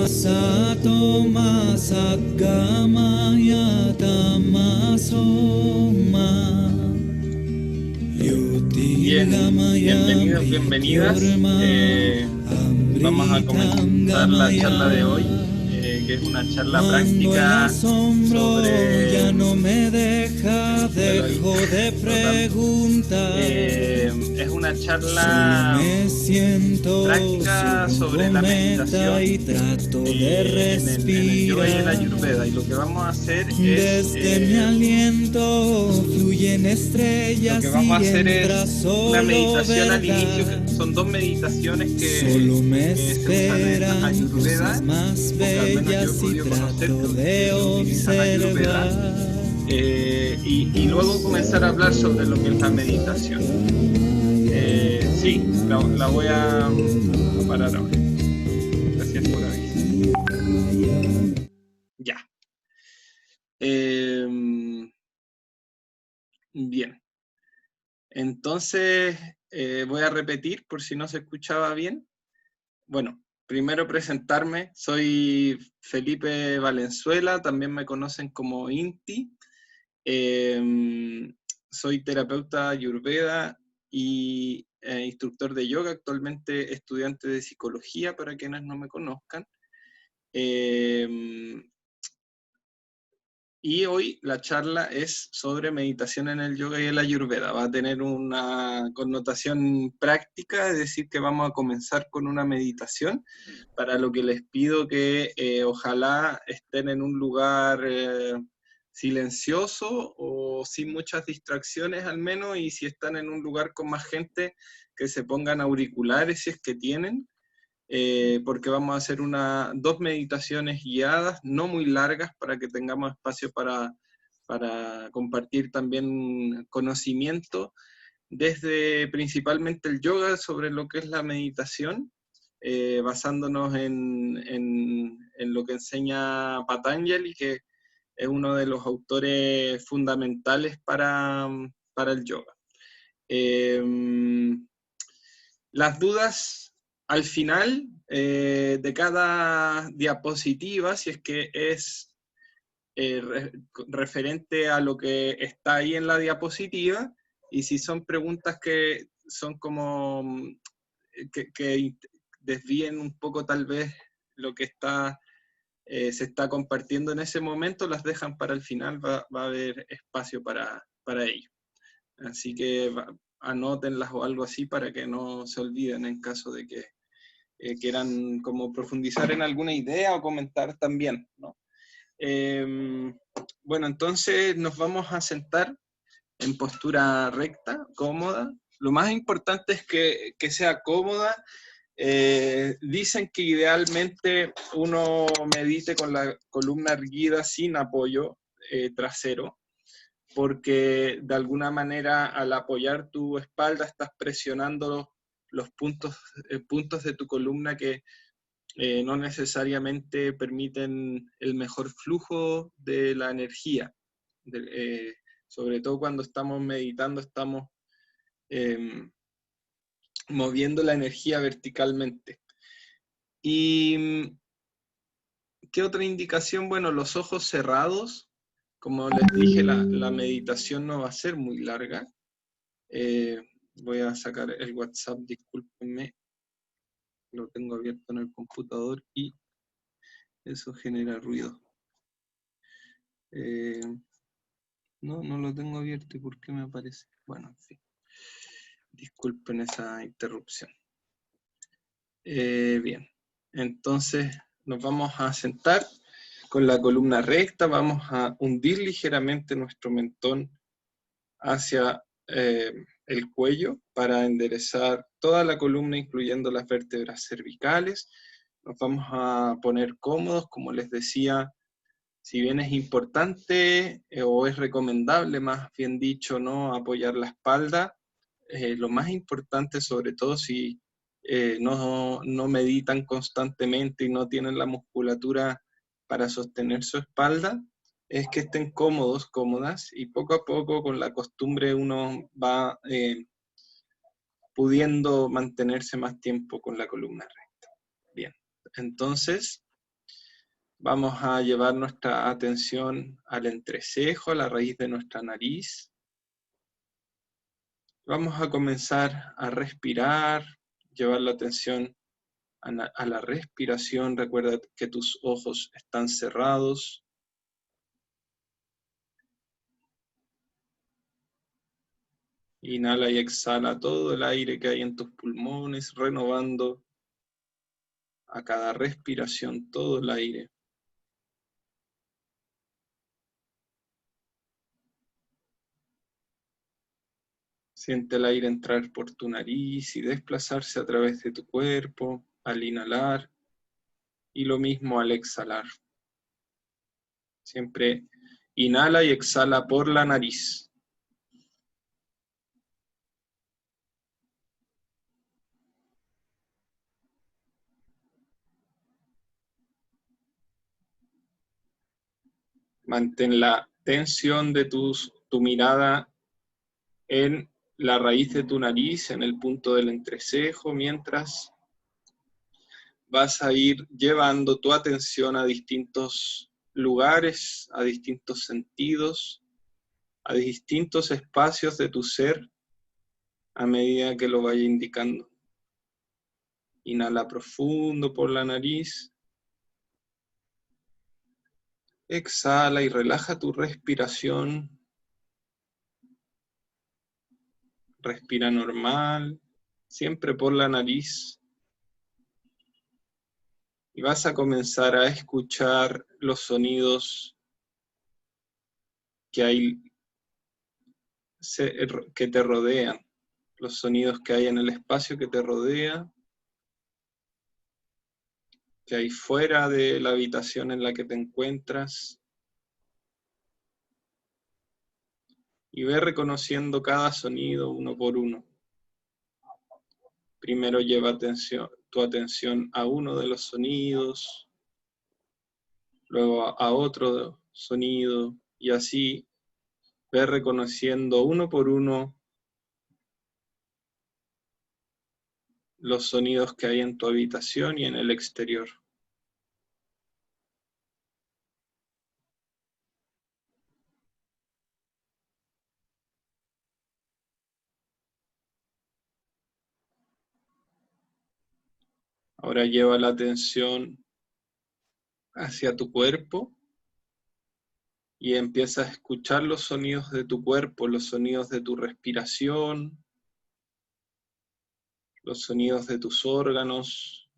Sato Masagama Tamasoma. Bien, bienvenidos, bienvenidas. Vamos a comenzar la charla de hoy, que es una charla práctica sobre... Ya no me deja, dejo de preguntar. Es una charla práctica sobre la meditación y trato de en el yoga y el ayurveda. Y lo que vamos a hacer es... Desde mi aliento fluyen estrellas. Lo que vamos a hacer es una meditación al verdad. inicio, que son dos meditaciones que Solo me se usan en Ayurveda, más porque al menos yo he podido conocer que se utilizan Ayurveda, y luego comenzar a hablar sobre lo que es la meditación. Sí, la voy a parar ahora. Gracias por avisar. Ya. Bien. Entonces, voy a repetir por si no se escuchaba bien. Bueno, primero presentarme. Soy Felipe Valenzuela, también me conocen como Inti. Soy terapeuta ayurveda y instructor de yoga, actualmente estudiante de psicología para quienes no me conozcan. Y hoy la charla es sobre meditación en el yoga y el ayurveda. Va a tener una connotación práctica, es decir, que vamos a comenzar con una meditación, para lo que les pido que ojalá estén en un lugar silencioso o sin muchas distracciones al menos, y si están en un lugar con más gente, que se pongan auriculares si es que tienen. Porque vamos a hacer dos meditaciones guiadas, no muy largas, para que tengamos espacio para compartir también conocimiento desde principalmente el yoga sobre lo que es la meditación, basándonos en lo que enseña Patanjali, que es uno de los autores fundamentales para el yoga. Las dudas al final de cada diapositiva, si es que es referente a lo que está ahí en la diapositiva, y si son preguntas que son como que desvíen un poco tal vez lo que se está compartiendo en ese momento, las dejan para el final. Va a haber espacio para ello. Así que anótenlas o algo así para que no se olviden en caso de que quieran como profundizar en alguna idea o comentar también, ¿no? Bueno, entonces nos vamos a sentar en postura recta, cómoda. Lo más importante es que sea cómoda. Dicen que idealmente uno medite con la columna erguida sin apoyo trasero, porque de alguna manera al apoyar tu espalda estás presionando los puntos de tu columna que no necesariamente permiten el mejor flujo de la energía. Sobre todo cuando estamos meditando, estamos moviendo la energía verticalmente. ¿Y qué otra indicación? Bueno, los ojos cerrados. Como les dije, la meditación no va a ser muy larga. Voy a sacar el WhatsApp, discúlpenme, lo tengo abierto en el computador y eso genera ruido. No lo tengo abierto, ¿y por qué me aparece? Bueno, en fin, disculpen esa interrupción. Bien, entonces nos vamos a sentar con la columna recta, vamos a hundir ligeramente nuestro mentón hacia el cuello para enderezar toda la columna, incluyendo las vértebras cervicales. Nos vamos a poner cómodos, como les decía. Si bien es importante o es recomendable, más bien dicho, no apoyar la espalda, lo más importante, sobre todo si no meditan constantemente y no tienen la musculatura para sostener su espalda, es que estén cómodos, cómodas, y poco a poco con la costumbre uno va pudiendo mantenerse más tiempo con la columna recta. Bien, entonces Vamos a llevar nuestra atención al entrecejo, a la raíz de nuestra nariz. Vamos a comenzar a respirar, llevar la atención a la respiración. Recuerda que tus ojos están cerrados. Inhala y exhala todo el aire que hay en tus pulmones, renovando a cada respiración todo el aire. Siente el aire entrar por tu nariz y desplazarse a través de tu cuerpo al inhalar y lo mismo al exhalar. Siempre inhala y exhala por la nariz. Mantén la tensión de tu mirada en la raíz de tu nariz, en el punto del entrecejo, mientras vas a ir llevando tu atención a distintos lugares, a distintos sentidos, a distintos espacios de tu ser, a medida que lo vaya indicando. Inhala profundo por la nariz. Exhala y relaja tu respiración. Respira normal, siempre por la nariz. Y vas a comenzar a escuchar los sonidos que te rodean, los sonidos que hay en el espacio que te rodea, que hay fuera de la habitación en la que te encuentras. Y ve reconociendo cada sonido uno por uno. Primero lleva tu atención a uno de los sonidos, luego a otro sonido, y así ve reconociendo uno por uno los sonidos que hay en tu habitación y en el exterior. Ahora lleva la atención hacia tu cuerpo y empieza a escuchar los sonidos de tu cuerpo, los sonidos de tu respiración, los sonidos de tus órganos,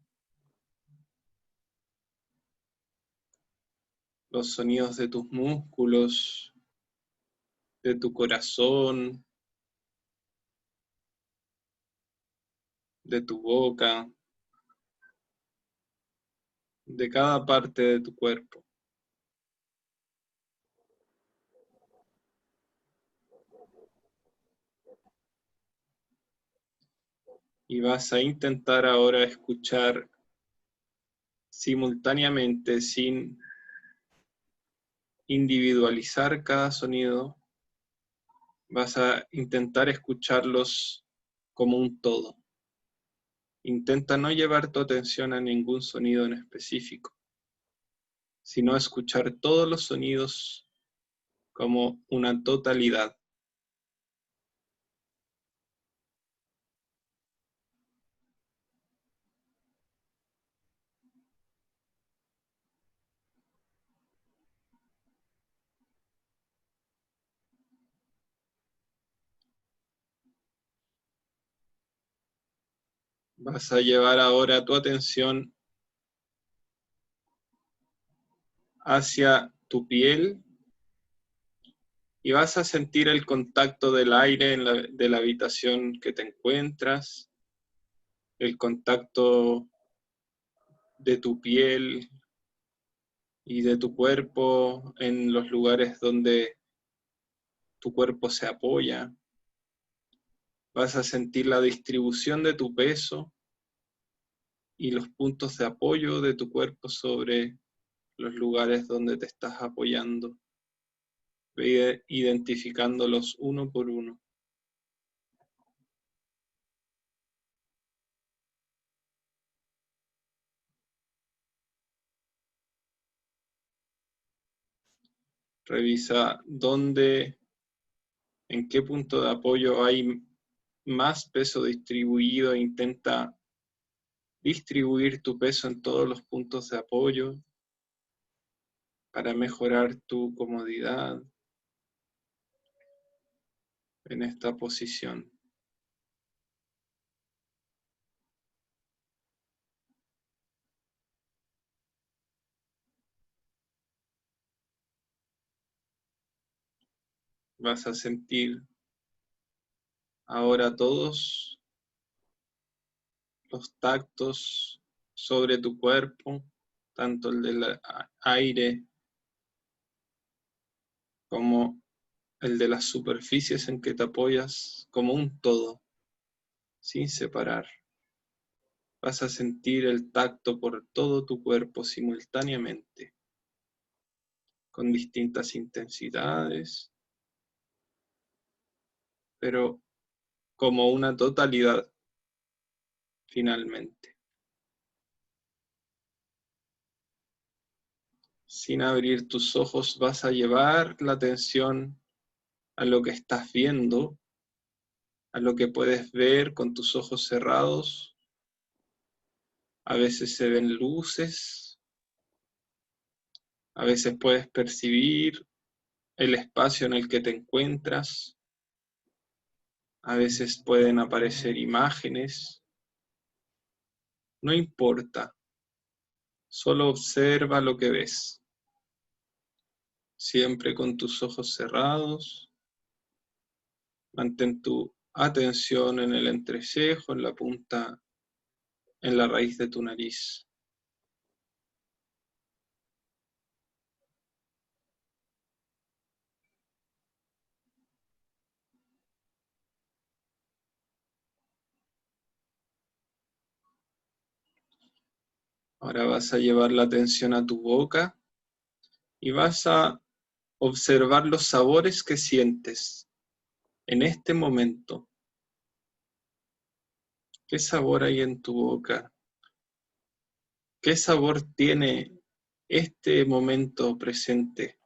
los sonidos de tus músculos, de tu corazón, de tu boca, de cada parte de tu cuerpo. Y vas a intentar ahora escuchar simultáneamente, sin individualizar cada sonido, vas a intentar escucharlos como un todo. Intenta no llevar tu atención a ningún sonido en específico, sino escuchar todos los sonidos como una totalidad. Vas a llevar ahora tu atención hacia tu piel y vas a sentir el contacto del aire de la habitación que te encuentras, el contacto de tu piel y de tu cuerpo en los lugares donde tu cuerpo se apoya. Vas a sentir la distribución de tu peso y los puntos de apoyo de tu cuerpo sobre los lugares donde te estás apoyando. Ve identificándolos uno por uno. Revisa dónde, en qué punto de apoyo hay más peso distribuido e intenta distribuir tu peso en todos los puntos de apoyo para mejorar tu comodidad en esta posición. Vas a sentir ahora todos los tactos sobre tu cuerpo, tanto el del aire como el de las superficies en que te apoyas, como un todo, sin separar. Vas a sentir el tacto por todo tu cuerpo simultáneamente, con distintas intensidades, pero como una totalidad, finalmente. Sin abrir tus ojos, vas a llevar la atención a lo que estás viendo, a lo que puedes ver con tus ojos cerrados. A veces se ven luces, a veces puedes percibir el espacio en el que te encuentras, a veces pueden aparecer imágenes. No importa, solo observa lo que ves, siempre con tus ojos cerrados. Mantén tu atención en el entrecejo, en la punta, en la raíz de tu nariz. Ahora vas a llevar la atención a tu boca y vas a observar los sabores que sientes en este momento. ¿Qué sabor hay en tu boca? ¿Qué sabor tiene este momento presente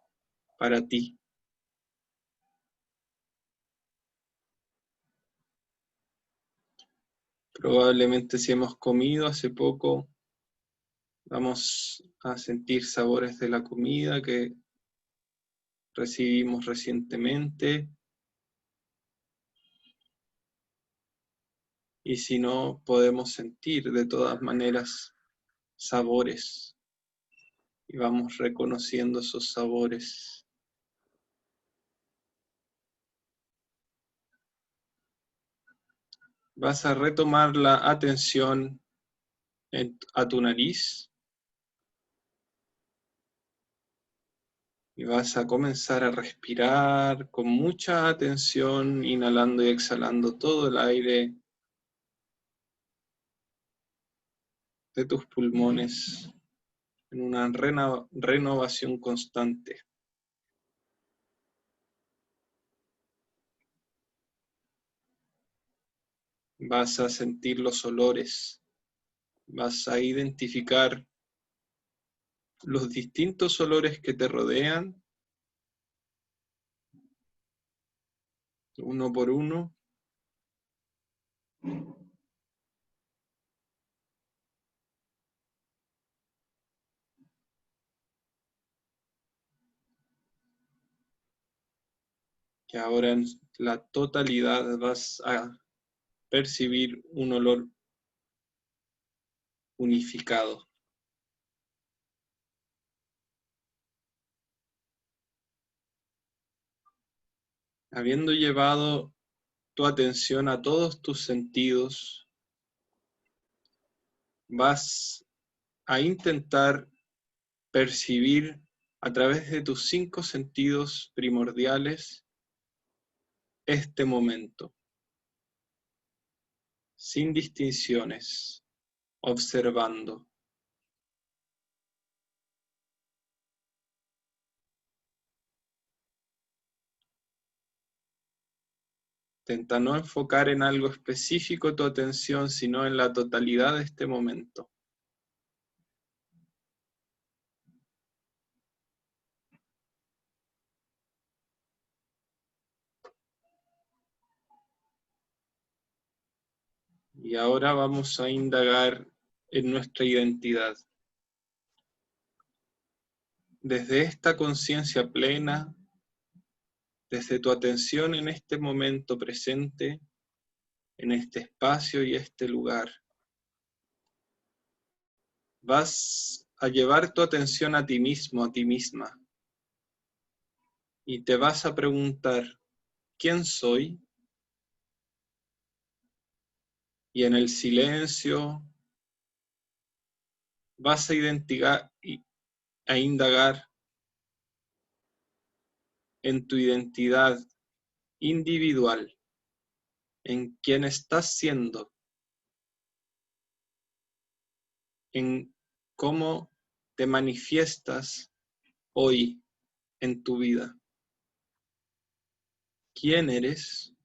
para ti? Probablemente si hemos comido hace poco, vamos a sentir sabores de la comida que recibimos recientemente. Y si no, podemos sentir de todas maneras sabores. Y vamos reconociendo esos sabores. Vas a retomar la atención a tu nariz. Y vas a comenzar a respirar con mucha atención, inhalando y exhalando todo el aire de tus pulmones en una renovación constante. Vas a sentir los olores, vas a identificar los distintos olores que te rodean, uno por uno. Que ahora en la totalidad vas a percibir un olor unificado. Habiendo llevado tu atención a todos tus sentidos, vas a intentar percibir a través de tus 5 sentidos primordiales este momento, sin distinciones, observando. Intenta no enfocar en algo específico tu atención, sino en la totalidad de este momento. Y ahora vamos a indagar en nuestra identidad. Desde esta conciencia plena, desde tu atención en este momento presente, en este espacio y este lugar, vas a llevar tu atención a ti mismo, a ti misma, y te vas a preguntar, ¿quién soy? Y en el silencio vas a indagar en tu identidad individual, en quién estás siendo, en cómo te manifiestas hoy en tu vida. ¿Quién eres?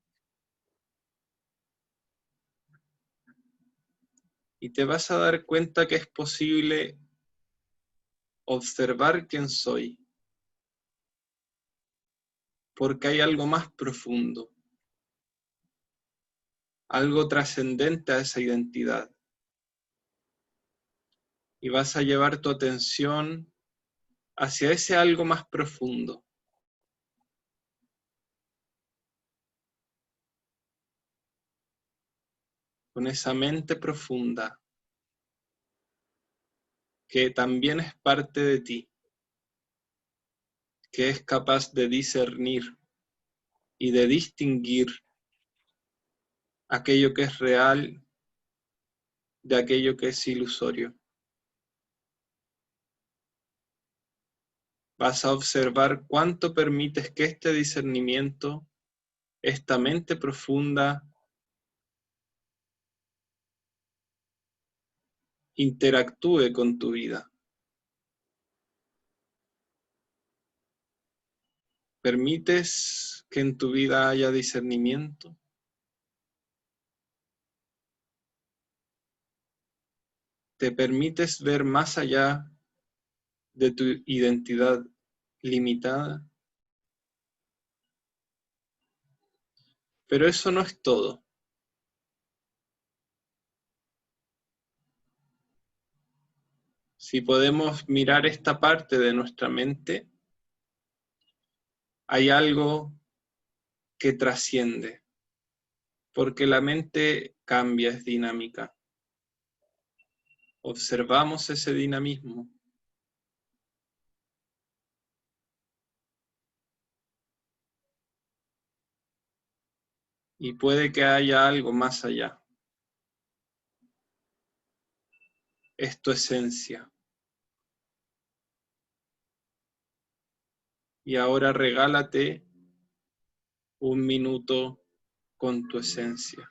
Y te vas a dar cuenta que es posible observar quién soy, porque hay algo más profundo, algo trascendente a esa identidad. Y vas a llevar tu atención hacia ese algo más profundo. Con esa mente profunda que también es parte de ti, que es capaz de discernir y de distinguir aquello que es real de aquello que es ilusorio. Vas a observar cuánto permites que este discernimiento, esta mente profunda, interactúe con tu vida. ¿Permites que en tu vida haya discernimiento? ¿Te permites ver más allá de tu identidad limitada? Pero eso no es todo. Si podemos mirar esta parte de nuestra mente, hay algo que trasciende, porque la mente cambia, es dinámica. Observamos ese dinamismo y puede que haya algo más allá. Es tu esencia. Y ahora regálate un minuto con tu esencia.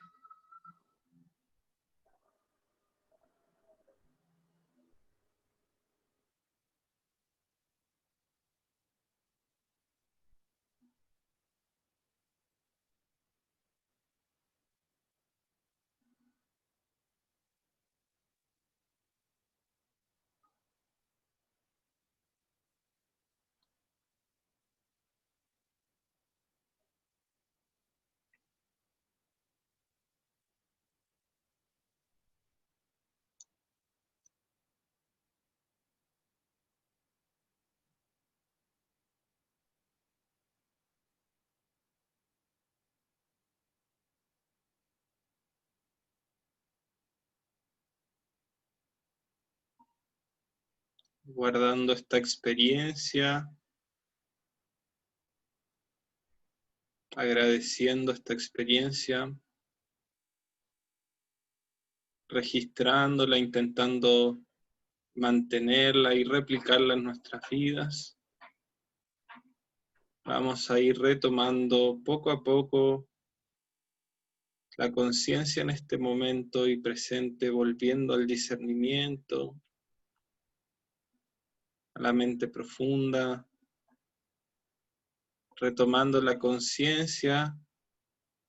Guardando esta experiencia, agradeciendo esta experiencia, registrándola, intentando mantenerla y replicarla en nuestras vidas. Vamos a ir retomando poco a poco la conciencia en este momento y presente, volviendo al discernimiento, a la mente profunda, retomando la conciencia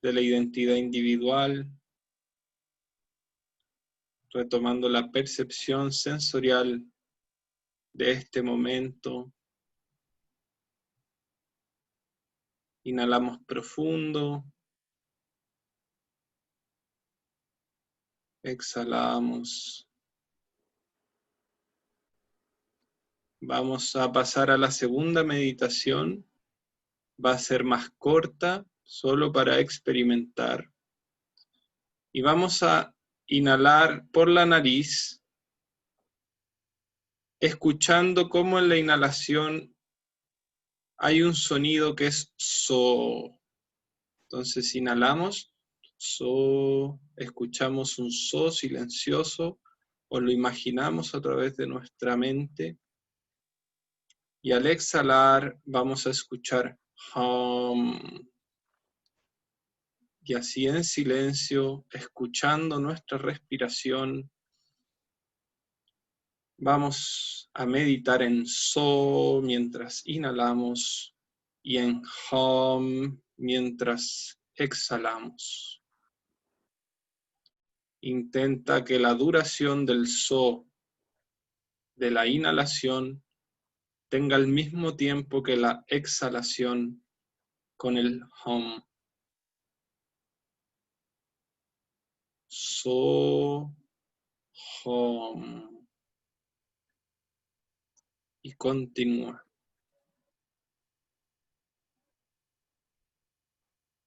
de la identidad individual, retomando la percepción sensorial de este momento. Inhalamos profundo. exhalamos. Vamos a pasar a la segunda meditación. Va a ser más corta, solo para experimentar. Y vamos a inhalar por la nariz, escuchando cómo en la inhalación hay un sonido que es so. Entonces inhalamos, so, escuchamos un so silencioso o lo imaginamos a través de nuestra mente. Y al exhalar vamos a escuchar hum. Y así en silencio, escuchando nuestra respiración, vamos a meditar en so mientras inhalamos y en hum mientras exhalamos. Intenta que la duración del so de la inhalación tenga el mismo tiempo que la exhalación con el hum. So, hum. Y continúa.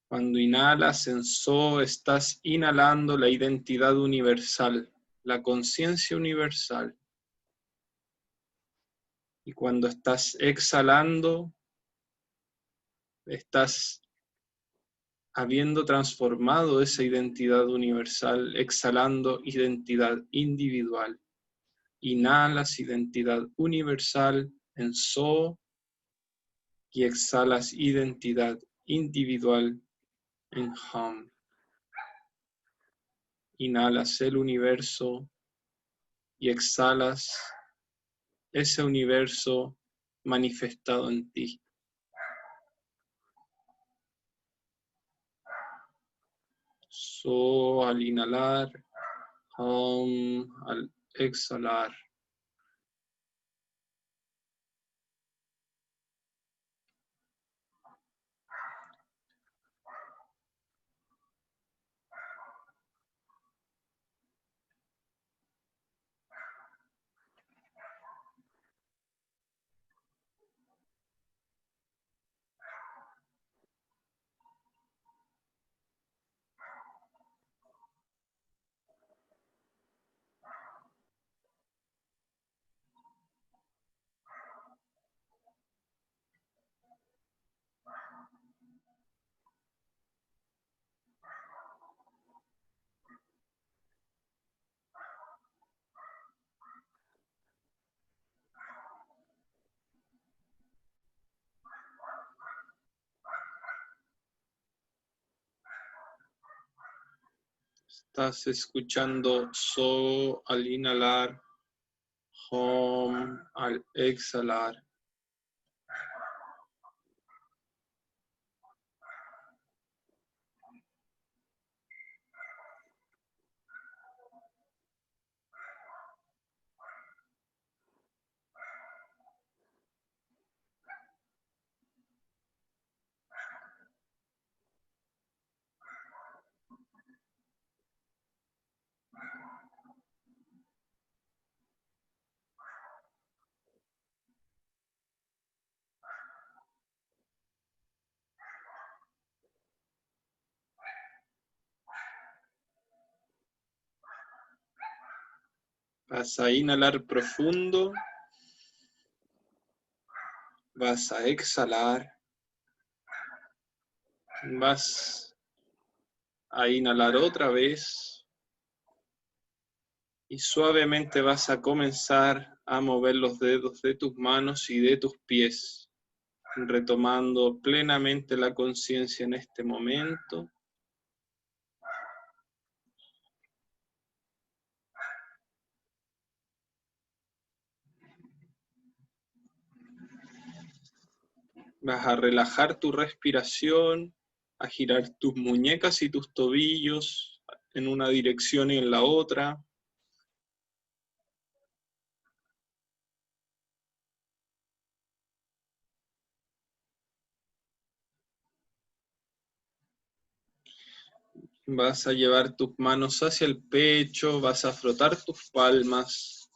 Cuando inhalas en so, estás inhalando la identidad universal, la conciencia universal. Y cuando estás exhalando, estás habiendo transformado esa identidad universal, exhalando identidad individual. Inhalas identidad universal en so y exhalas identidad individual en hum. Inhalas el universo y exhalas ese universo manifestado en ti. So al inhalar, hum al exhalar. Estás escuchando so al inhalar, hum al exhalar. Vas a inhalar profundo, vas a exhalar, vas a inhalar otra vez y suavemente vas a comenzar a mover los dedos de tus manos y de tus pies, retomando plenamente la conciencia en este momento. Vas a relajar tu respiración, a girar tus muñecas y tus tobillos en una dirección y en la otra. Vas a llevar tus manos hacia el pecho, vas a frotar tus palmas.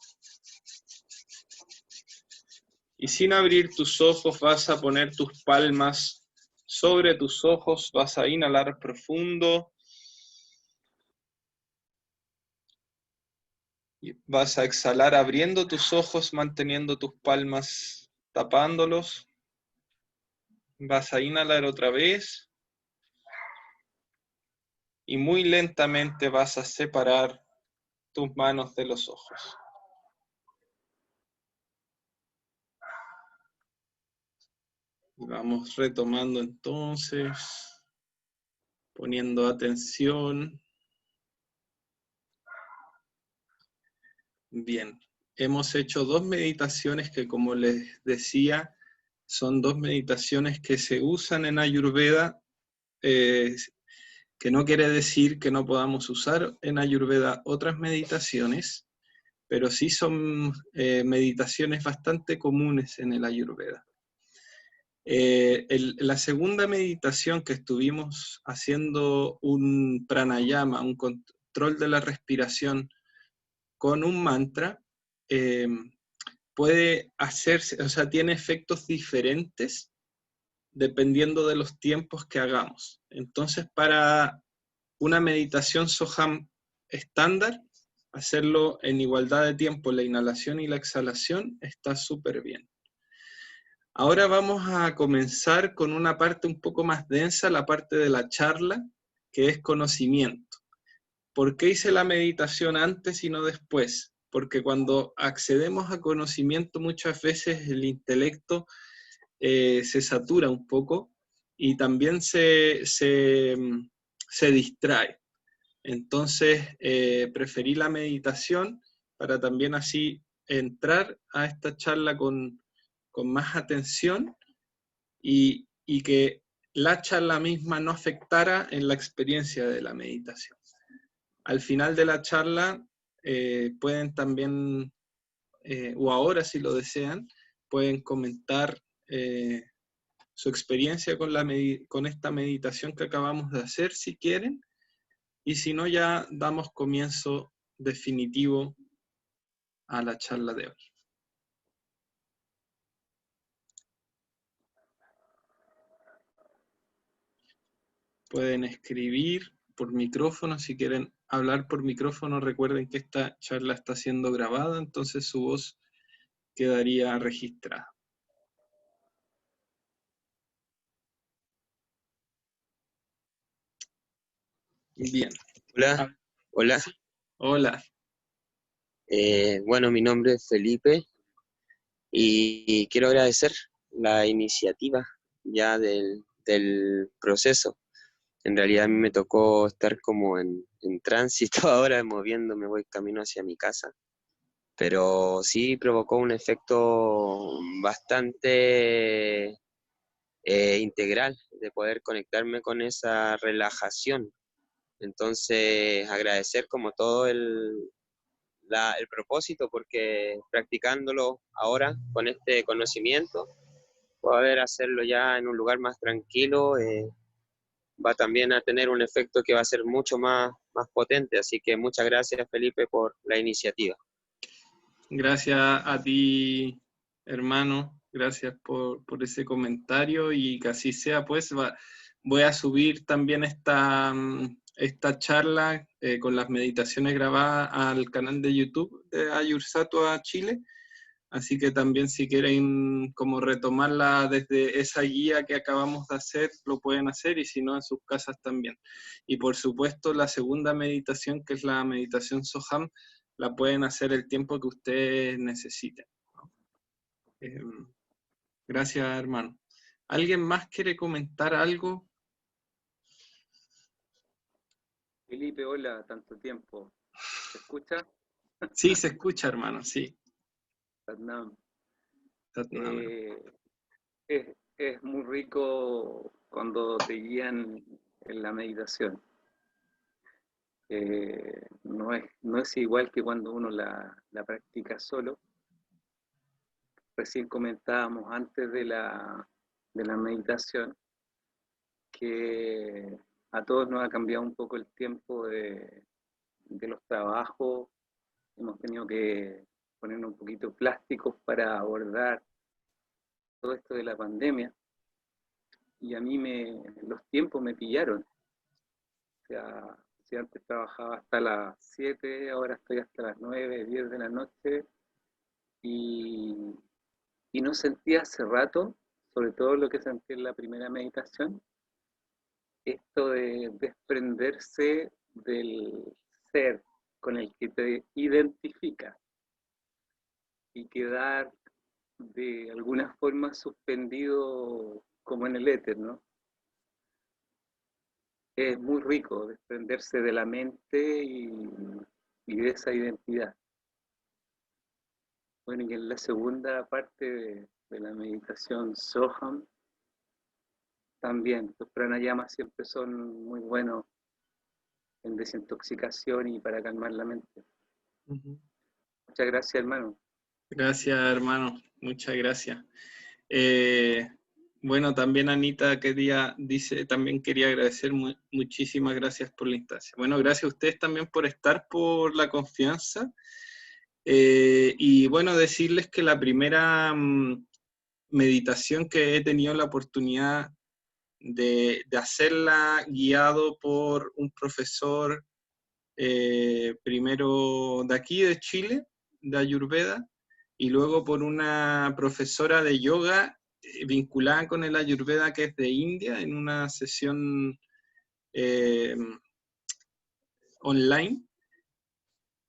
Y sin abrir tus ojos vas a poner tus palmas sobre tus ojos, vas a inhalar profundo. Y vas a exhalar abriendo tus ojos, manteniendo tus palmas tapándolos. Vas a inhalar otra vez. Y muy lentamente vas a separar tus manos de los ojos. Y vamos retomando entonces, poniendo atención. Bien, hemos hecho 2 meditaciones que, como les decía, son 2 meditaciones que se usan en Ayurveda, que no quiere decir que no podamos usar en Ayurveda otras meditaciones, pero sí son meditaciones bastante comunes en el Ayurveda. La segunda meditación que estuvimos haciendo un pranayama, un control de la respiración con un mantra, puede hacerse, o sea, tiene efectos diferentes dependiendo de los tiempos que hagamos. Entonces, para una meditación Soham estándar, hacerlo en igualdad de tiempo, la inhalación y la exhalación, está súper bien. Ahora vamos a comenzar con una parte un poco más densa, la parte de la charla, que es conocimiento. ¿Por qué hice la meditación antes y no después? Porque cuando accedemos a conocimiento muchas veces el intelecto se satura un poco y también se distrae. Entonces preferí la meditación para también así entrar a esta charla con más atención y que la charla misma no afectara en la experiencia de la meditación. Al final de la charla pueden también, o ahora si lo desean, pueden comentar su experiencia con esta meditación que acabamos de hacer, si quieren, y si no, ya damos comienzo definitivo a la charla de hoy. Pueden escribir por micrófono, si quieren hablar por micrófono, recuerden que esta charla está siendo grabada, entonces su voz quedaría registrada. Bien. Hola, hola. Sí. Hola. Bueno, mi nombre es Felipe y quiero agradecer la iniciativa ya del proceso. En realidad a mí me tocó estar como en tránsito ahora, moviéndome, voy camino hacia mi casa, pero sí provocó un efecto bastante integral de poder conectarme con esa relajación. Entonces, agradecer como todo el propósito, porque practicándolo ahora con este conocimiento, poder hacerlo ya en un lugar más tranquilo, va también a tener un efecto que va a ser mucho más potente. Así que muchas gracias, Felipe, por la iniciativa. Gracias a ti, hermano. Gracias por ese comentario y que así sea, pues voy a subir también esta charla con las meditaciones grabadas al canal de YouTube de Ayursatua Chile. Así que también si quieren como retomarla desde esa guía que acabamos de hacer, lo pueden hacer y si no en sus casas también. Y por supuesto la segunda meditación, que es la meditación Soham, la pueden hacer el tiempo que ustedes necesiten. Gracias, hermano. ¿Alguien más quiere comentar algo? Felipe, hola, tanto tiempo. ¿Se escucha? Sí, se escucha, hermano, sí. Satnam. Satnam. Es muy rico cuando te guían en la meditación. No es igual que cuando uno la practica solo. Recién comentábamos antes de la meditación que a todos nos ha cambiado un poco el tiempo de los trabajos. Hemos tenido que ponernos un poquito plásticos para abordar todo esto de la pandemia. Y a mí los tiempos me pillaron. O sea, si antes trabajaba hasta las 7, ahora estoy hasta las 9, 10 de la noche. Y no sentía hace rato, sobre todo lo que sentí en la primera meditación, esto de desprenderse del ser con el que te identifica y quedar de alguna forma suspendido como en el éter, ¿no? Es muy rico desprenderse de la mente y de esa identidad. Bueno, y en la segunda parte de la meditación Soham, también los pranayamas siempre son muy buenos en desintoxicación y para calmar la mente. Muchas gracias, hermano. Gracias, hermano. Muchas gracias. Bueno, también Anita también quería agradecer muchísimas gracias por la instancia. Bueno, gracias a ustedes también por estar, por la confianza. Y bueno, decirles que la primera meditación que he tenido la oportunidad de hacerla guiado por un profesor primero de aquí, de Chile, de Ayurveda, y luego por una profesora de yoga vinculada con el Ayurveda que es de India, en una sesión online.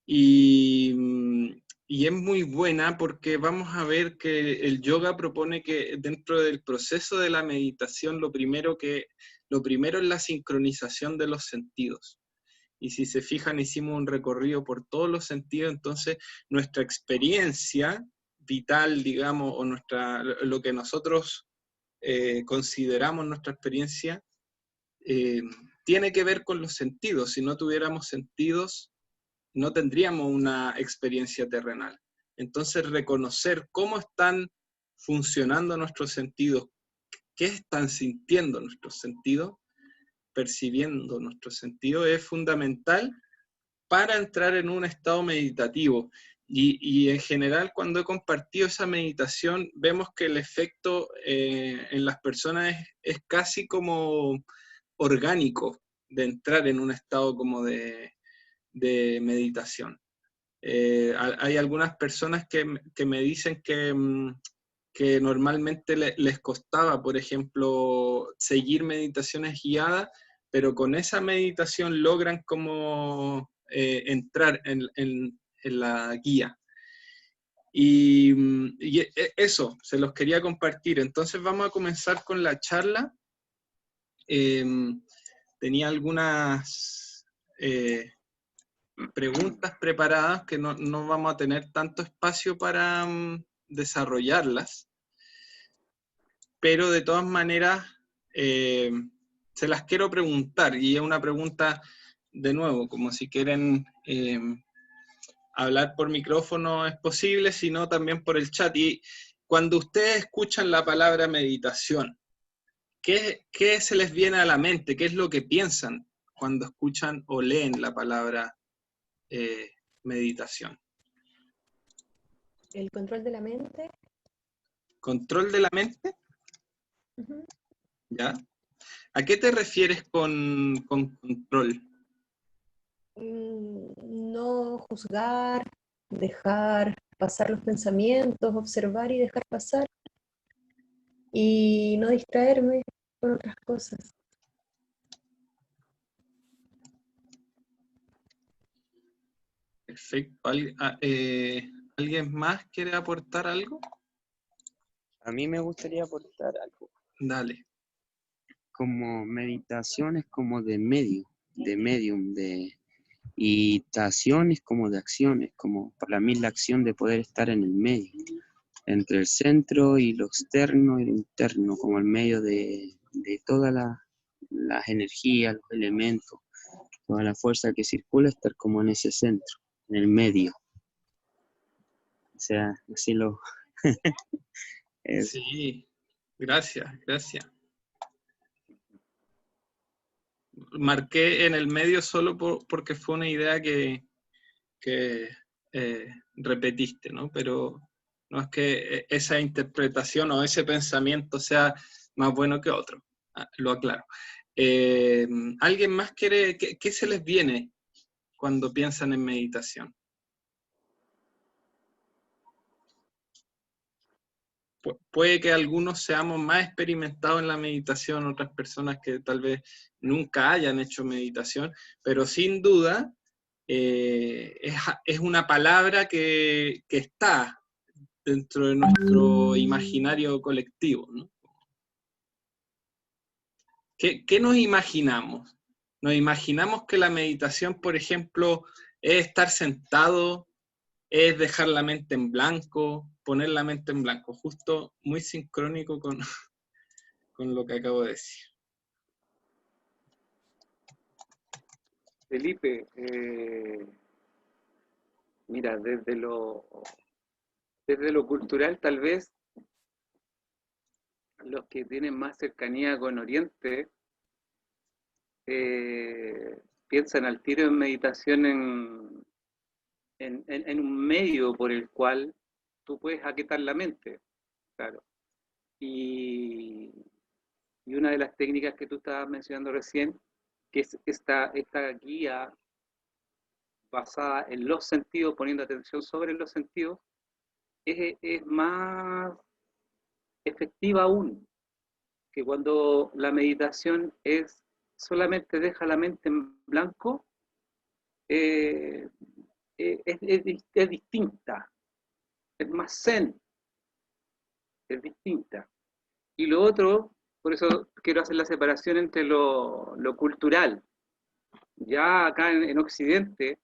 Y es muy buena porque vamos a ver que el yoga propone que dentro del proceso de la meditación lo primero es la sincronización de los sentidos. Y si se fijan, hicimos un recorrido por todos los sentidos, entonces nuestra experiencia vital, digamos, o lo que nosotros consideramos nuestra experiencia, tiene que ver con los sentidos. Si no tuviéramos sentidos, no tendríamos una experiencia terrenal. Entonces, reconocer cómo están funcionando nuestros sentidos, qué están sintiendo nuestros sentidos, percibiendo nuestros sentidos, es fundamental para entrar en un estado meditativo. Y en general, cuando he compartido esa meditación, vemos que el efecto en las personas es casi como orgánico de entrar en un estado como de meditación. Hay algunas personas que me dicen que normalmente les costaba, por ejemplo, seguir meditaciones guiadas, pero con esa meditación logran como entrar en la guía. Y eso, se los quería compartir. Entonces vamos a comenzar con la charla. Tenía algunas preguntas preparadas que no vamos a tener tanto espacio para desarrollarlas, pero de todas maneras se las quiero preguntar, y es una pregunta de nuevo, como si quieren hablar por micrófono es posible, sino también por el chat. Y cuando ustedes escuchan la palabra meditación, ¿qué se les viene a la mente? ¿Qué es lo que piensan cuando escuchan o leen la palabra meditación? El control de la mente. ¿Control de la mente? Uh-huh. ¿Ya? ¿A qué te refieres con control? No juzgar, dejar pasar los pensamientos, observar y dejar pasar. Y no distraerme con otras cosas. Perfecto. ¿Alguien más quiere aportar algo? A mí me gustaría aportar algo. Dale. Como meditación es como de medium, y acciones como de acciones, como para mí la acción de poder estar en el medio, entre el centro y lo externo y lo interno, como el medio de todas las energías, los elementos, toda la fuerza que circula, estar como en ese centro, en el medio. O sea, así lo... Sí, gracias. marqué en el medio solo porque fue una idea que repetiste, ¿no? Pero no es que esa interpretación o ese pensamiento sea más bueno que otro, lo aclaro. ¿Alguien más quiere, qué se les viene cuando piensan en meditación? Puede que algunos seamos más experimentados en la meditación, otras personas que tal vez nunca hayan hecho meditación, pero sin duda es una palabra que está dentro de nuestro imaginario colectivo, ¿no? ¿Qué nos imaginamos? Nos imaginamos que la meditación, por ejemplo, es estar sentado, es dejar la mente en blanco, poner la mente en blanco, justo muy sincrónico con lo que acabo de decir. Felipe, mira, desde lo cultural tal vez los que tienen más cercanía con Oriente piensan al tiro en meditación en un medio por el cual tú puedes aquietar la mente, claro. Y una de las técnicas que tú estabas mencionando recién, que es esta guía basada en los sentidos, poniendo atención sobre los sentidos, es más efectiva aún que cuando la meditación es solamente deja la mente en blanco, es distinta, es más zen, es distinta. Y lo otro, por eso quiero hacer la separación entre lo cultural. Ya acá en Occidente,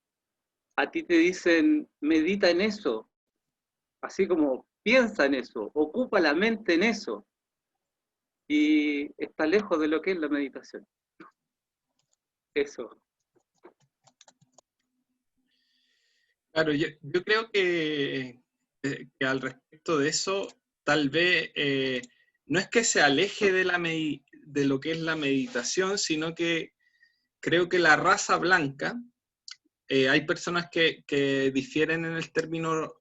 a ti te dicen, medita en eso, así como piensa en eso, ocupa la mente en eso, y está lejos de lo que es la meditación. Eso. Claro, yo creo que al respecto de eso, tal vez no es que se aleje de lo que es la meditación, sino que creo que la raza blanca, hay personas que difieren en el término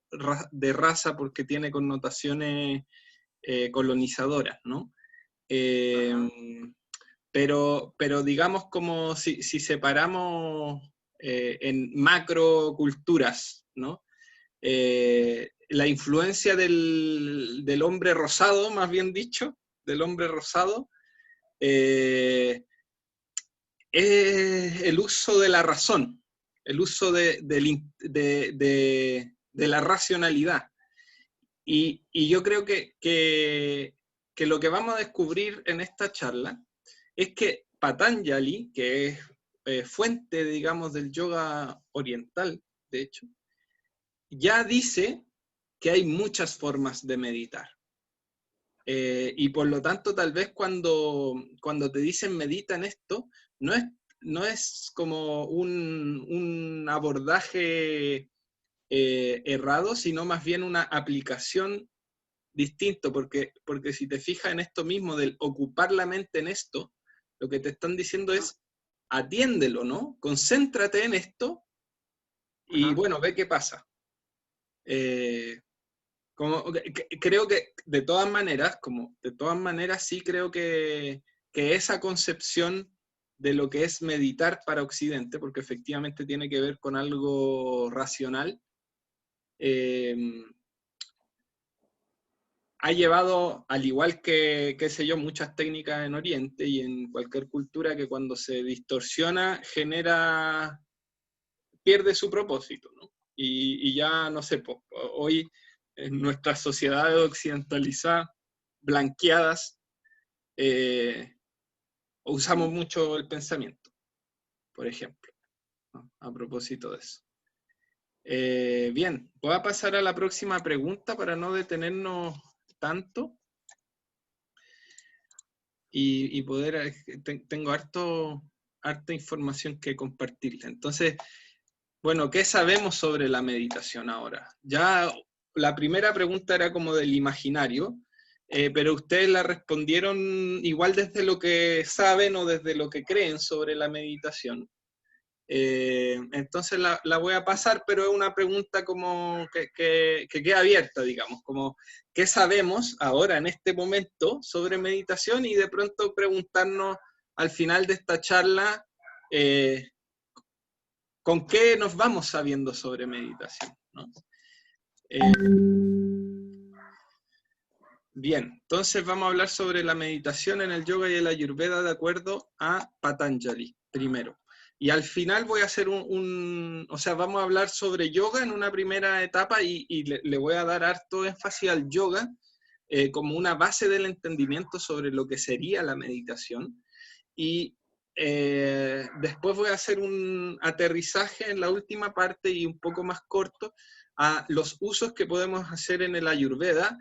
de raza porque tiene connotaciones colonizadoras, ¿no? Pero digamos como si separamos en macroculturas, ¿no? La influencia del hombre rosado, más bien dicho, del hombre rosado, es el uso de la razón, el uso de la racionalidad. Y yo creo que lo que vamos a descubrir en esta charla es que Patanjali, que es fuente, digamos, del yoga oriental, de hecho, ya dice que hay muchas formas de meditar. Y por lo tanto, tal vez cuando te dicen medita en esto, no es como un abordaje errado, sino más bien una aplicación distinto, porque si te fijas en esto mismo del ocupar la mente en esto, lo que te están diciendo es atiéndelo, ¿no? Concéntrate en esto y bueno, ve qué pasa. Creo que de todas maneras sí creo que esa concepción de lo que es meditar para Occidente, porque efectivamente tiene que ver con algo racional, ha llevado, al igual que, qué sé yo, muchas técnicas en Oriente y en cualquier cultura, que cuando se distorsiona pierde su propósito, ¿no? Y ya, no sé, hoy en nuestras sociedades occidentalizadas, blanqueadas, usamos mucho el pensamiento, por ejemplo, ¿no? A propósito de eso. Bien, voy a pasar a la próxima pregunta para no detenernos tanto y poder, tengo harta información que compartirle. Entonces, bueno, ¿qué sabemos sobre la meditación ahora? Ya la primera pregunta era como del imaginario. pero ustedes la respondieron igual desde lo que saben o desde lo que creen sobre la meditación. Entonces la voy a pasar, pero es una pregunta como que queda abierta, digamos, como ¿qué sabemos ahora en este momento sobre meditación? Y de pronto preguntarnos al final de esta charla ¿con qué nos vamos sabiendo sobre meditación, ¿no? Bien, entonces vamos a hablar sobre la meditación en el yoga y el ayurveda de acuerdo a Patanjali, primero. Y al final voy a hacer o sea, vamos a hablar sobre yoga en una primera etapa y le voy a dar harto énfasis al yoga como una base del entendimiento sobre lo que sería la meditación. Y después voy a hacer un aterrizaje en la última parte y un poco más corto a los usos que podemos hacer en el ayurveda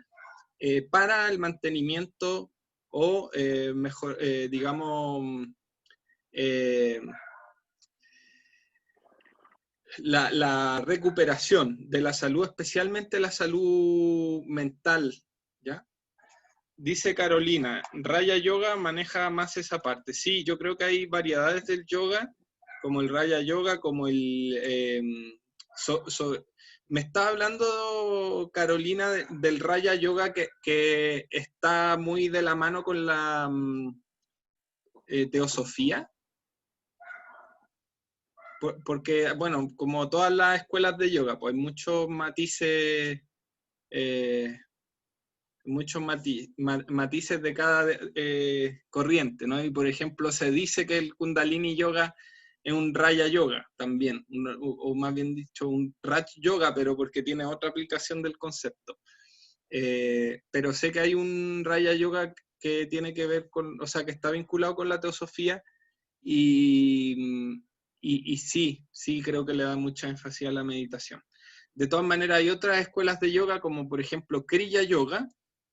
para el mantenimiento o mejor, digamos, la recuperación de la salud, especialmente la salud mental, ¿ya? Dice Carolina, Raya Yoga maneja más esa parte. Sí, yo creo que hay variedades del yoga, como el Raya Yoga, como el... me está hablando Carolina del Raya Yoga que está muy de la mano con la teosofía. Porque, bueno, como todas las escuelas de yoga, pues hay muchos matices... matices de cada corriente, ¿no? Y por ejemplo se dice que el Kundalini Yoga es un Raya Yoga también, o más bien dicho un Raj Yoga, pero porque tiene otra aplicación del concepto. Pero sé que hay un Raya Yoga que tiene que ver con, o sea, que está vinculado con la teosofía y sí creo que le da mucha énfasis a la meditación. De todas maneras hay otras escuelas de yoga como por ejemplo Kriya Yoga,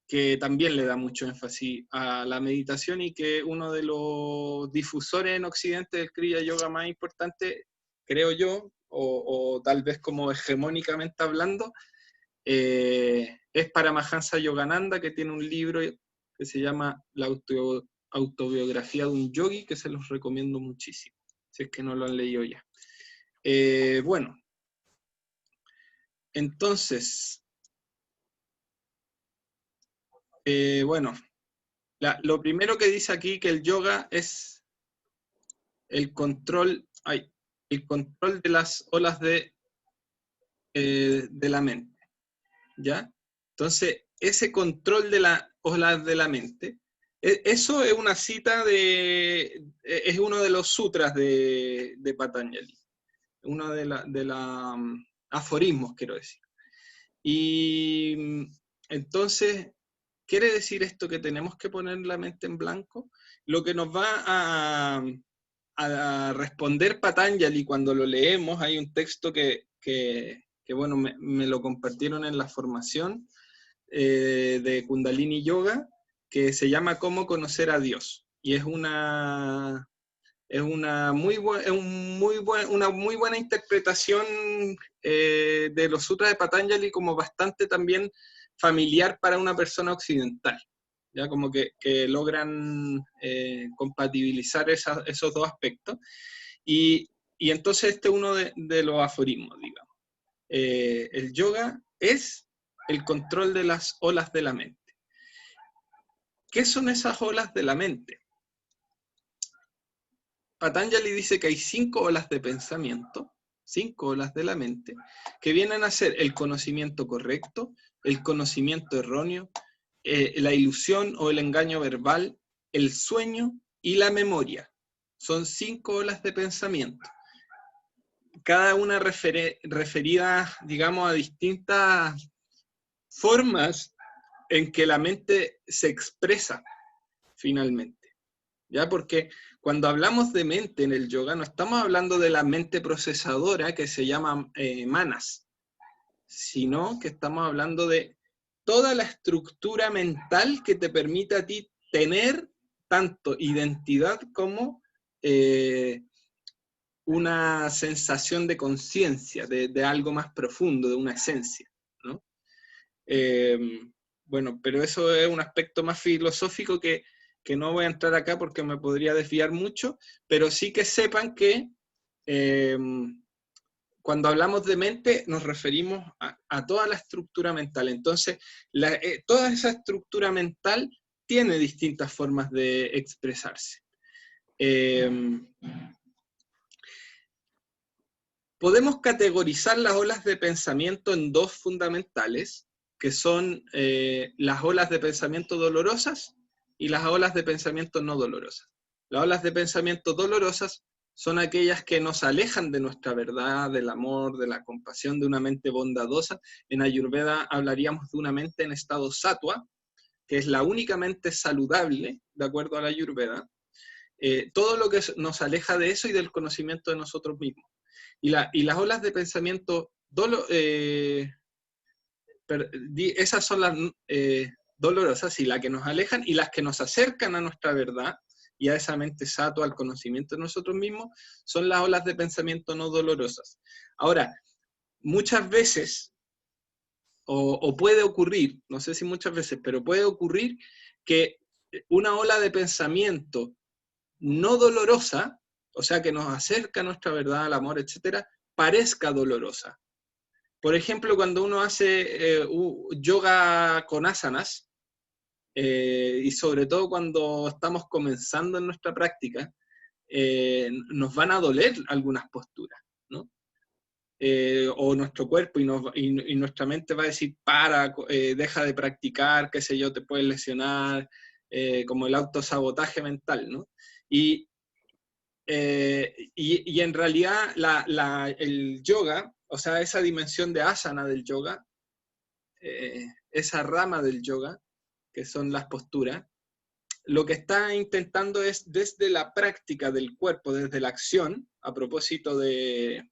que también le da mucho énfasis a la meditación y que uno de los difusores en Occidente del Kriya Yoga más importante, creo yo, o tal vez como hegemónicamente hablando, es Paramahansa Yogananda, que tiene un libro que se llama La autobiografía de un yogi, que se los recomiendo muchísimo, si es que no lo han leído ya. Bueno, entonces... bueno, lo primero que dice aquí que el yoga es el control de las olas de la mente, ¿ya? Entonces, ese control de las olas de la mente, eso es una cita es uno de los sutras de Patanjali, uno de los aforismos, quiero decir. Y entonces... ¿Quiere decir esto que tenemos que poner la mente en blanco? Lo que nos va a responder Patanjali cuando lo leemos, hay un texto que bueno, me lo compartieron en la formación de Kundalini Yoga, que se llama Cómo conocer a Dios. Y es una muy buena interpretación de los sutras de Patanjali, como bastante también familiar para una persona occidental, ya como que logran compatibilizar esos dos aspectos. Y entonces este es uno de los aforismos, digamos. El yoga es el control de las olas de la mente. ¿Qué son esas olas de la mente? Patanjali dice que hay 5 olas de pensamiento, 5 olas de la mente, que vienen a ser el conocimiento correcto, el conocimiento erróneo, la ilusión o el engaño verbal, el sueño y la memoria. Son 5 olas de pensamiento. Cada una referida, digamos, a distintas formas en que la mente se expresa finalmente. ¿Ya? Porque cuando hablamos de mente en el yoga, no estamos hablando de la mente procesadora que se llama manas, sino que estamos hablando de toda la estructura mental que te permite a ti tener tanto identidad como una sensación de conciencia, de algo más profundo, de una esencia, ¿no? bueno, pero eso es un aspecto más filosófico que no voy a entrar acá porque me podría desviar mucho, pero sí que sepan que cuando hablamos de mente nos referimos a toda la estructura mental. Entonces, toda esa estructura mental tiene distintas formas de expresarse. Podemos categorizar las olas de pensamiento en dos fundamentales, que son las olas de pensamiento dolorosas y las olas de pensamiento no dolorosas. Las olas de pensamiento dolorosas son aquellas que nos alejan de nuestra verdad, del amor, de la compasión, de una mente bondadosa. En Ayurveda hablaríamos de una mente en estado sattva, que es la única mente saludable, de acuerdo a la Ayurveda. Todo lo que nos aleja de eso y del conocimiento de nosotros mismos. Y las olas de pensamiento esas son las dolorosas y las que nos alejan, y las que nos acercan a nuestra verdad y a esa mente sattva, al conocimiento de nosotros mismos, son las olas de pensamiento no dolorosas. Ahora, muchas veces, o puede ocurrir, no sé si muchas veces, pero puede ocurrir que una ola de pensamiento no dolorosa, o sea, que nos acerca a nuestra verdad, al amor, etcétera, parezca dolorosa. Por ejemplo, cuando uno hace yoga con asanas, y sobre todo cuando estamos comenzando en nuestra práctica, nos van a doler algunas posturas, ¿no? O nuestro cuerpo y nuestra mente va a decir, deja de practicar, qué sé yo, te puedes lesionar, como el autosabotaje mental, ¿no? Y en realidad el yoga, o sea, esa dimensión de asana del yoga, esa rama del yoga, que son las posturas, lo que está intentando es, desde la práctica del cuerpo, desde la acción, a propósito de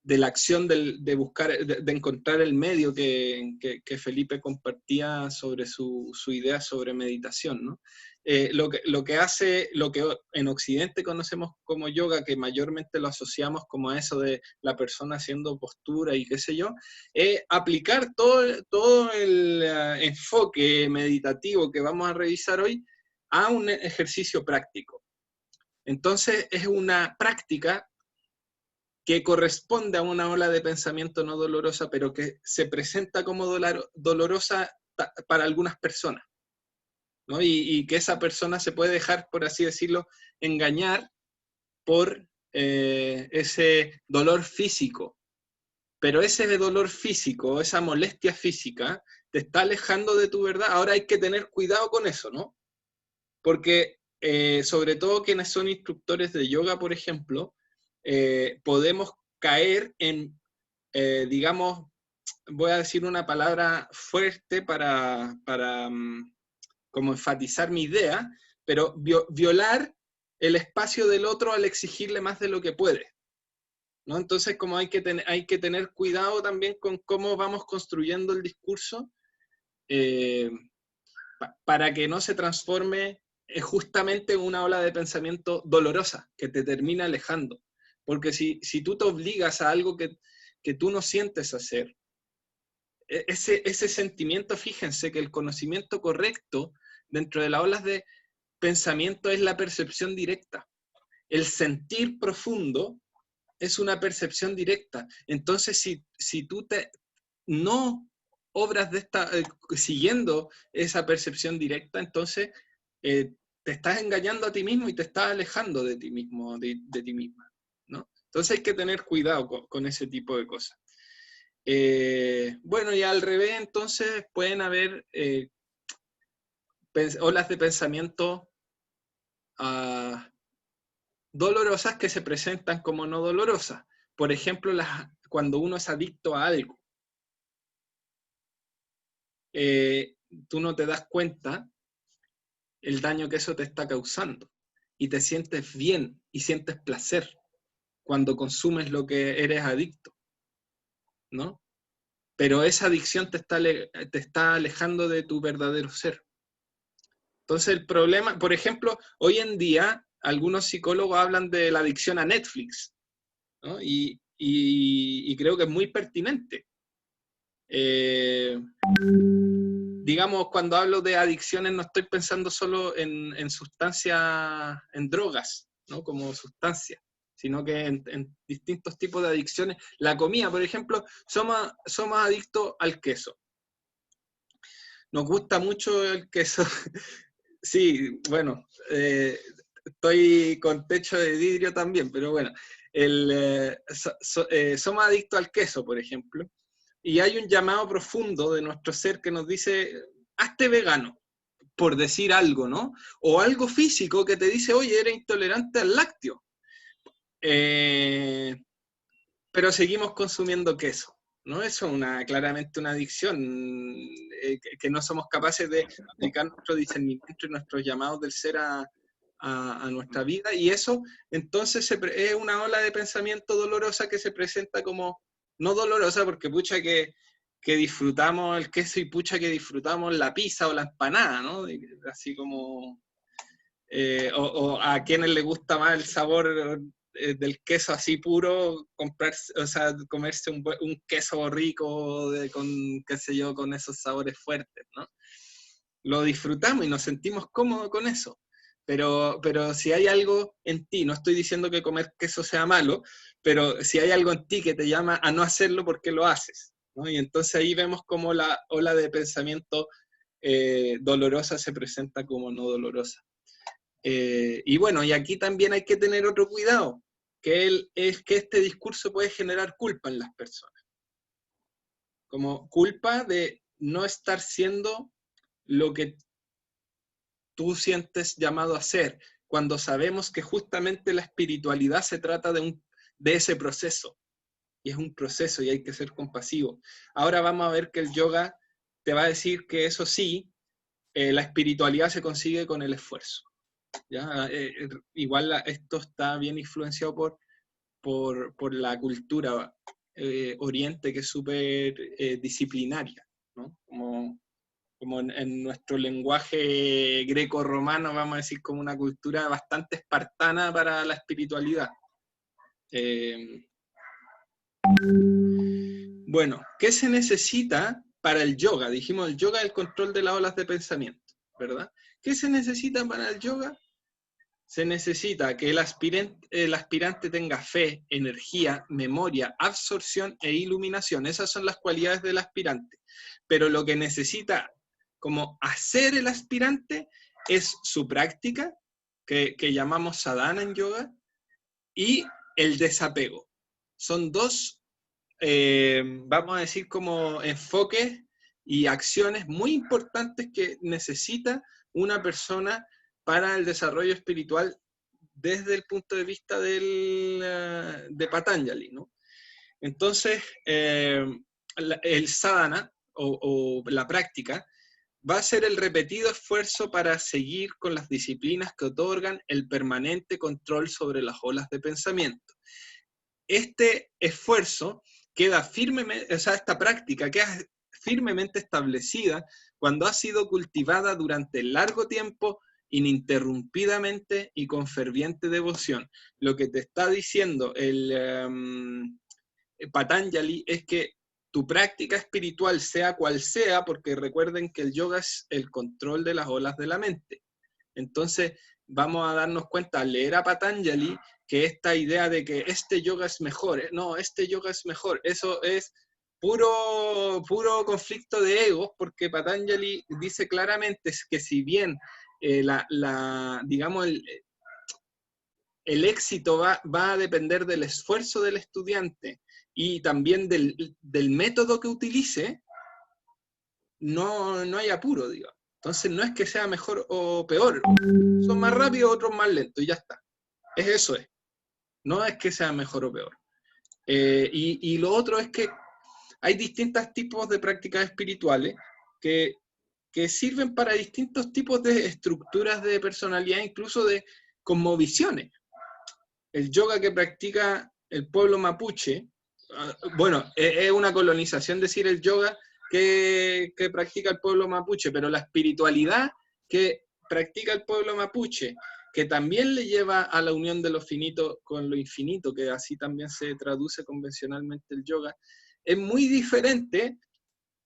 la acción de buscar, de encontrar el medio que Felipe compartía sobre su idea sobre meditación, ¿no? Lo que hace, lo que en Occidente conocemos como yoga, que mayormente lo asociamos como a eso de la persona haciendo postura y qué sé yo, es aplicar todo el enfoque meditativo que vamos a revisar hoy a un ejercicio práctico. Entonces es una práctica que corresponde a una ola de pensamiento no dolorosa, pero que se presenta como dolorosa para algunas personas, ¿no? Y que esa persona se puede dejar, por así decirlo, engañar por ese dolor físico. Pero ese dolor físico, esa molestia física, te está alejando de tu verdad. Ahora hay que tener cuidado con eso, ¿no? Porque sobre todo quienes son instructores de yoga, por ejemplo, podemos caer en, digamos, voy a decir una palabra fuerte para como enfatizar mi idea, pero violar el espacio del otro al exigirle más de lo que puede, ¿no? Entonces, como hay que tener cuidado también con cómo vamos construyendo el discurso, para que no se transforme justamente en una ola de pensamiento dolorosa, que te termina alejando. Porque si tú te obligas a algo que tú no sientes hacer, ese sentimiento, fíjense que el conocimiento correcto dentro de las olas de pensamiento es la percepción directa. El sentir profundo es una percepción directa. Entonces, si tú no obras siguiendo esa percepción directa, entonces te estás engañando a ti mismo y te estás alejando de ti mismo, de ti misma, ¿no? Entonces hay que tener cuidado con ese tipo de cosas. Bueno, y al revés, entonces pueden haber olas de pensamiento dolorosas que se presentan como no dolorosas. Por ejemplo, cuando uno es adicto a algo. Tú no te das cuenta el daño que eso te está causando y te sientes bien y sientes placer cuando consumes lo que eres adicto, ¿no? Pero esa adicción te está alejando de tu verdadero ser. Entonces el problema, por ejemplo, hoy en día algunos psicólogos hablan de la adicción a Netflix, ¿no? Y creo que es muy pertinente. digamos, cuando hablo de adicciones no estoy pensando solo en sustancias, en drogas, ¿no? Como sustancias, sino que en distintos tipos de adicciones. La comida, por ejemplo, somos adictos al queso. Nos gusta mucho el queso. Sí, bueno, estoy con techo de vidrio también, pero bueno, somos adictos al queso, por ejemplo, y hay un llamado profundo de nuestro ser que nos dice, hazte vegano, por decir algo, ¿no? O algo físico que te dice, oye, eres intolerante al lácteo. Pero seguimos consumiendo queso, ¿no? Eso es claramente una adicción, que no somos capaces de aplicar nuestro discernimiento y nuestros llamados del ser a nuestra vida, y eso entonces es una ola de pensamiento dolorosa que se presenta como, no dolorosa porque pucha que disfrutamos el queso y pucha que disfrutamos la pizza o la empanada, ¿no? Así como, o a quienes les gusta más el sabor del queso así puro, comerse un queso rico con, qué sé yo, con esos sabores fuertes, ¿no? Lo disfrutamos y nos sentimos cómodos con eso. Pero si hay algo en ti, no estoy diciendo que comer queso sea malo, pero si hay algo en ti que te llama a no hacerlo, ¿por qué lo haces? ¿No? Y entonces ahí vemos cómo la ola de pensamiento dolorosa se presenta como no dolorosa. Y bueno, y aquí también hay que tener otro cuidado, que es que este discurso puede generar culpa en las personas. Como culpa de no estar siendo lo que tú sientes llamado a ser, cuando sabemos que justamente la espiritualidad se trata de ese proceso, y es un proceso y hay que ser compasivo. Ahora vamos a ver que el yoga te va a decir que eso sí, la espiritualidad se consigue con el esfuerzo. ¿Ya? Igual esto está bien influenciado por la cultura oriente, que es súper disciplinaria, ¿no? Como en nuestro lenguaje greco-romano, vamos a decir, como una cultura bastante espartana para la espiritualidad. Bueno, ¿qué se necesita para el yoga? Dijimos, el yoga es el control de las olas de pensamiento, ¿verdad? ¿Qué se necesita para el yoga? Se necesita que el aspirante tenga fe, energía, memoria, absorción e iluminación. Esas son las cualidades del aspirante. Pero lo que necesita como hacer el aspirante es su práctica, que llamamos sadhana en yoga, y el desapego. Son dos, vamos a decir, como enfoques y acciones muy importantes que necesita una persona para el desarrollo espiritual desde el punto de vista de Patanjali, ¿no? Entonces, el sadhana, o la práctica, va a ser el repetido esfuerzo para seguir con las disciplinas que otorgan el permanente control sobre las olas de pensamiento. Este esfuerzo queda firmemente, o sea, esta práctica queda firmemente establecida cuando ha sido cultivada durante largo tiempo, ininterrumpidamente y con ferviente devoción. Lo que te está diciendo Patanjali es que tu práctica espiritual, sea cual sea, porque recuerden que el yoga es el control de las olas de la mente. Entonces, vamos a darnos cuenta al leer a Patanjali que esta idea de que este yoga es mejor, no, este yoga es mejor, eso es puro conflicto de egos, porque Patanjali dice claramente que si bien digamos, el éxito va a depender del esfuerzo del estudiante y también del método que utilice, no hay apuro, digamos. Entonces no es que sea mejor o peor, son más rápidos, otros más lentos, y ya está. Eso es. No es que sea mejor o peor. Y lo otro es que hay distintos tipos de prácticas espirituales que sirven para distintos tipos de estructuras de personalidad, incluso de cosmovisiones. El yoga que practica el pueblo mapuche, bueno, es una colonización decir el yoga que practica el pueblo mapuche, pero la espiritualidad que practica el pueblo mapuche, que también le lleva a la unión de lo finito con lo infinito, que así también se traduce convencionalmente el yoga, es muy diferente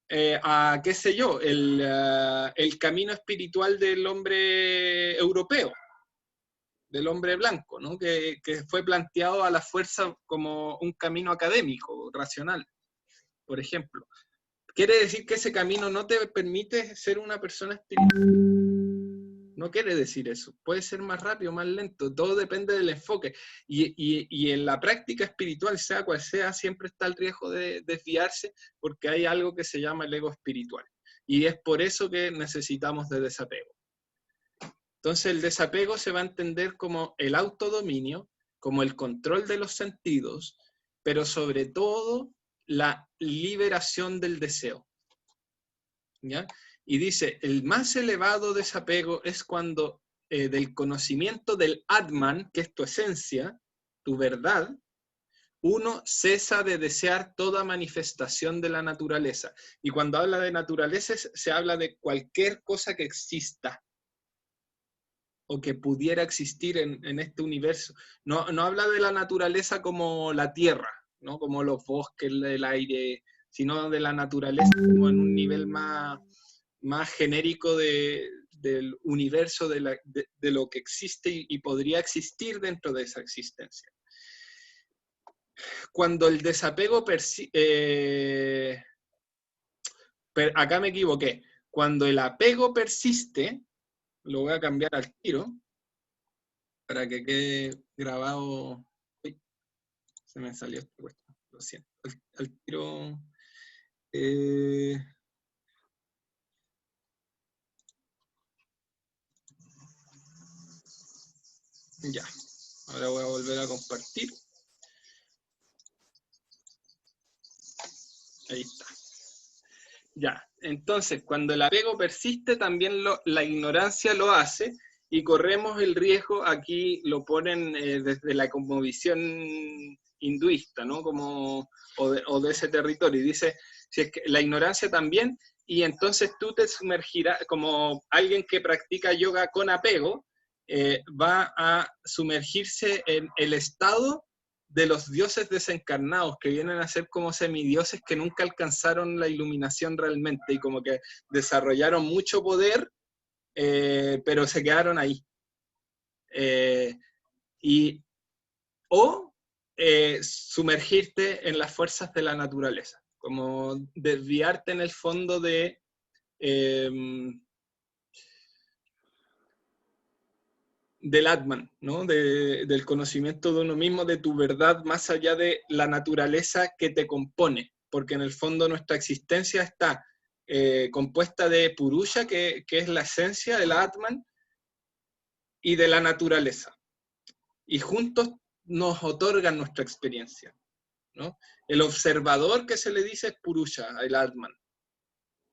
a, qué sé yo, el camino espiritual del hombre europeo, del hombre blanco, ¿no? Que fue planteado a la fuerza como un camino académico, racional, por ejemplo. Quiere decir que ese camino no te permite ser una persona espiritual. No quiere decir eso. Puede ser más rápido, más lento. Todo depende del enfoque. Y en la práctica espiritual, sea cual sea, siempre está el riesgo de desviarse porque hay algo que se llama el ego espiritual. Y es por eso que necesitamos de desapego. Entonces el desapego se va a entender como el autodominio, como el control de los sentidos, pero sobre todo la liberación del deseo. ¿Ya? Y dice, el más elevado desapego es cuando del conocimiento del Atman, que es tu esencia, tu verdad, uno cesa de desear toda manifestación de la naturaleza. Y cuando habla de naturaleza, se habla de cualquier cosa que exista o que pudiera existir en este universo. No habla de la naturaleza como la tierra, ¿no? Como los bosques, el aire, sino de la naturaleza como en un nivel más genérico del universo, de lo que existe y podría existir dentro de esa existencia. Cuando el desapego acá me equivoqué. Cuando el apego persiste, lo voy a cambiar al tiro, para que quede grabado. Uy, se me salió esta cuestión, lo siento. Al tiro. Ya. Ahora voy a volver a compartir. Ahí está. Ya. Entonces, cuando el apego persiste, también la ignorancia lo hace. Y corremos el riesgo, aquí lo ponen desde la cosmovisión hinduista, ¿no? O de ese territorio. Y dice, si es que la ignorancia también, y entonces tú te sumergirás, como alguien que practica yoga con apego, va a sumergirse en el estado de los dioses desencarnados, que vienen a ser como semidioses que nunca alcanzaron la iluminación realmente, y como que desarrollaron mucho poder, pero se quedaron ahí. O sumergirte en las fuerzas de la naturaleza, como desviarte en el fondo del Atman, ¿no? Del conocimiento de uno mismo, de tu verdad, más allá de la naturaleza que te compone, porque en el fondo nuestra existencia está compuesta de Purusha, que es la esencia del Atman, y de la naturaleza. Y juntos nos otorgan nuestra experiencia, ¿no? El observador que se le dice es Purusha, el Atman.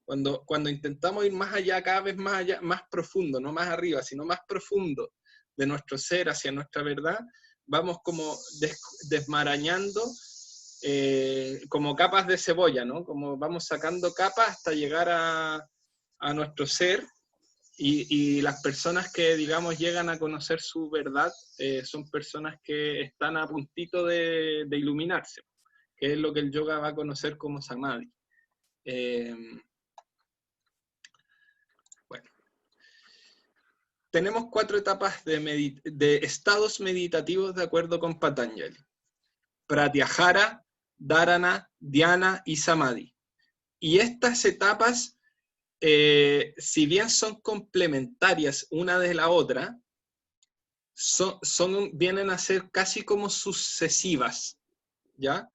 Cuando intentamos ir más allá, cada vez más allá, más profundo, no más arriba, sino más profundo de nuestro ser hacia nuestra verdad, vamos como desmarañando como capas de cebolla, ¿no? Como vamos sacando capas hasta llegar a nuestro ser. Y las personas que, digamos, llegan a conocer su verdad son personas que están a puntito de iluminarse, que es lo que el yoga va a conocer como samadhi. Bueno, tenemos 4 etapas de estados meditativos de acuerdo con Patanjali: Pratyahara, Dharana, Dhyana y Samadhi. Y estas etapas, si bien son complementarias una de la otra, vienen a ser casi como sucesivas, ¿ya?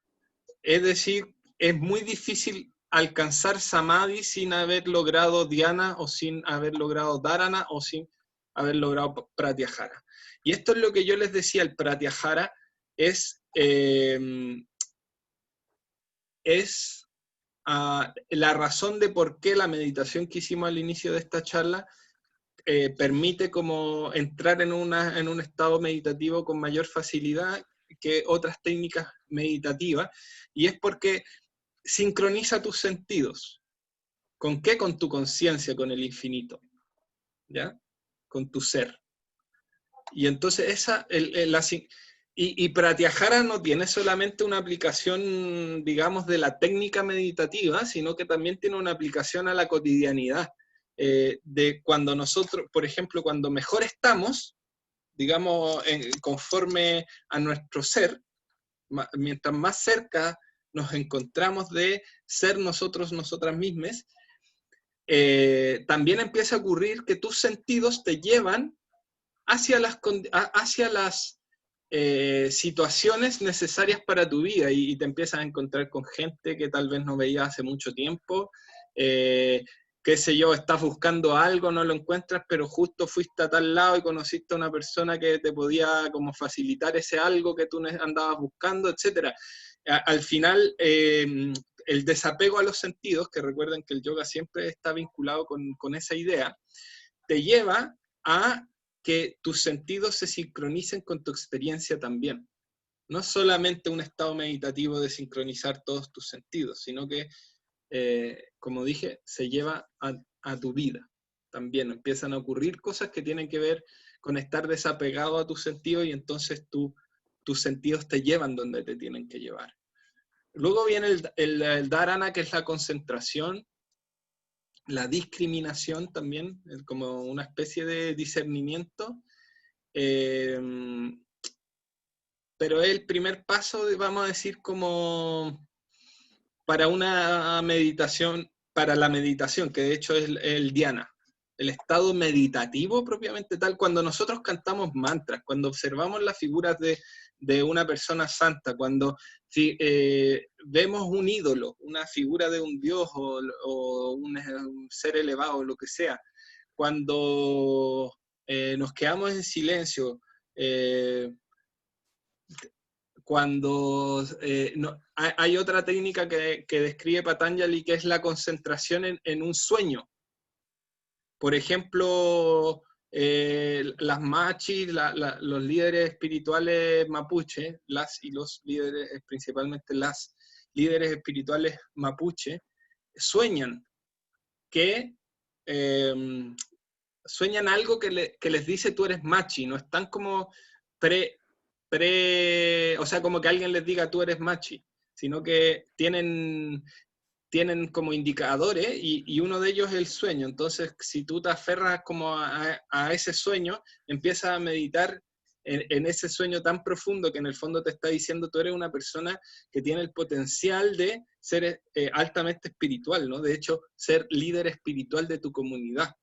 Es decir, es muy difícil alcanzar Samadhi sin haber logrado Dhyana, o sin haber logrado Dharana, o sin haber logrado Pratyahara. Y esto es lo que yo les decía, el Pratyahara es la razón de por qué la meditación que hicimos al inicio de esta charla permite como entrar en un estado meditativo con mayor facilidad que otras técnicas meditativas, y es porque sincroniza tus sentidos. ¿Con qué? Con tu conciencia, con el infinito, ¿ya? Con tu ser. Y entonces Y Pratyahara no tiene solamente una aplicación, digamos, de la técnica meditativa, sino que también tiene una aplicación a la cotidianidad. De cuando nosotros, por ejemplo, cuando mejor estamos, digamos, conforme a nuestro ser, mientras más cerca nos encontramos de ser nosotros, nosotras mismas, también empieza a ocurrir que tus sentidos te llevan hacia las situaciones necesarias para tu vida y te empiezas a encontrar con gente que tal vez no veías hace mucho tiempo, qué sé yo, estás buscando algo, no lo encuentras, pero justo fuiste a tal lado y conociste a una persona que te podía como facilitar ese algo que tú andabas buscando, etc. Al final, el desapego a los sentidos, que recuerden que el yoga siempre está vinculado con esa idea, te lleva a que tus sentidos se sincronicen con tu experiencia también. No solamente un estado meditativo de sincronizar todos tus sentidos, sino que, como dije, se lleva a tu vida. También empiezan a ocurrir cosas que tienen que ver con estar desapegado a tus sentidos y entonces tus sentidos te llevan donde te tienen que llevar. Luego viene el dharana, que es la concentración, la discriminación también, como una especie de discernimiento, pero es el primer paso, vamos a decir, como para una meditación, para la meditación, que de hecho es el dhyana, el estado meditativo propiamente tal, cuando nosotros cantamos mantras, cuando observamos las figuras de una persona santa, cuando vemos un ídolo, una figura de un dios o un ser elevado, lo que sea, cuando nos quedamos en silencio, cuando hay otra técnica que describe Patanjali, que es la concentración en un sueño. Por ejemplo, las machis, los líderes espirituales mapuche, los líderes, principalmente las líderes espirituales mapuche, sueñan sueñan algo que les dice tú eres machi, no están como o sea, como que alguien les diga tú eres machi, sino que tienen como indicadores y uno de ellos es el sueño. Entonces, si tú te aferras como a ese sueño, empiezas a meditar en ese sueño tan profundo que en el fondo te está diciendo tú eres una persona que tiene el potencial de ser altamente espiritual, ¿no? De hecho, ser líder espiritual de tu comunidad.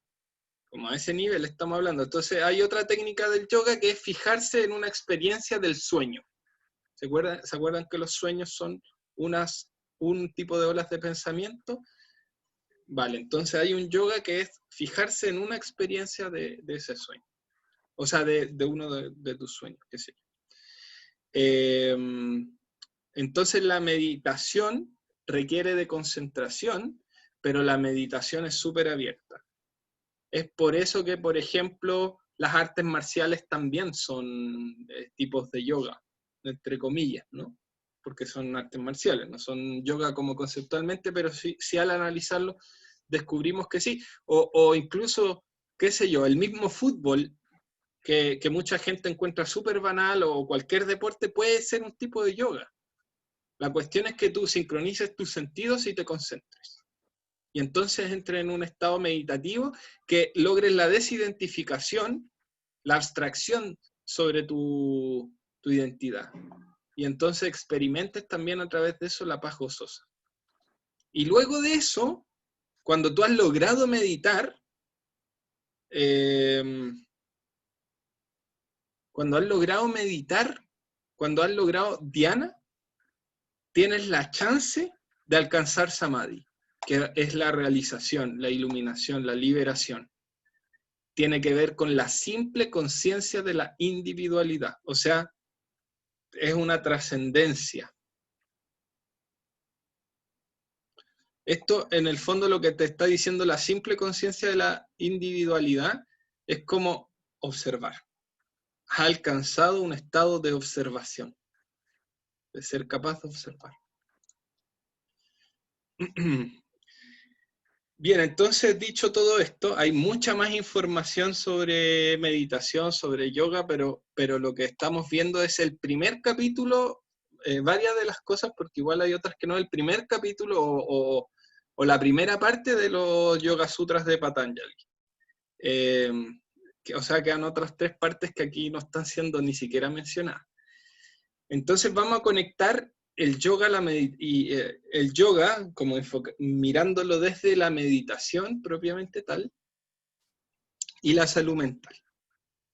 Como a ese nivel estamos hablando. Entonces hay otra técnica del yoga que es fijarse en una experiencia del sueño. ¿Se acuerdan que los sueños son un tipo de olas de pensamiento? Vale, entonces hay un yoga que es fijarse en una experiencia de ese sueño. O sea, de uno de tus sueños, qué sé yo. Entonces la meditación requiere de concentración, pero la meditación es súper abierta. Es por eso que, por ejemplo, las artes marciales también son tipos de yoga, entre comillas, ¿no? Porque son artes marciales, no son yoga como conceptualmente, pero sí al analizarlo descubrimos que sí. O incluso, qué sé yo, el mismo fútbol que mucha gente encuentra súper banal o cualquier deporte puede ser un tipo de yoga. La cuestión es que tú sincronices tus sentidos y te concentres. Y entonces entres en un estado meditativo que logres la desidentificación, la abstracción sobre tu identidad. Y entonces experimentes también a través de eso la paz gozosa. Y luego de eso, cuando tú has logrado meditar, cuando has logrado dhyana, tienes la chance de alcanzar samadhi, que es la realización, la iluminación, la liberación. Tiene que ver con la simple conciencia de la individualidad, o sea, es una trascendencia. Esto, en el fondo, lo que te está diciendo la simple conciencia de la individualidad es como observar. Has alcanzado un estado de observación, de ser capaz de observar. Bien, entonces dicho todo esto, hay mucha más información sobre meditación, sobre yoga, pero lo que estamos viendo es el primer capítulo, varias de las cosas, porque igual hay otras que no, el primer capítulo o la primera parte de los Yoga Sutras de Patanjali. O sea, quedan otras 3 partes que aquí no están siendo ni siquiera mencionadas. Entonces vamos a conectar el yoga, el yoga como mirándolo desde la meditación propiamente tal, y la salud mental.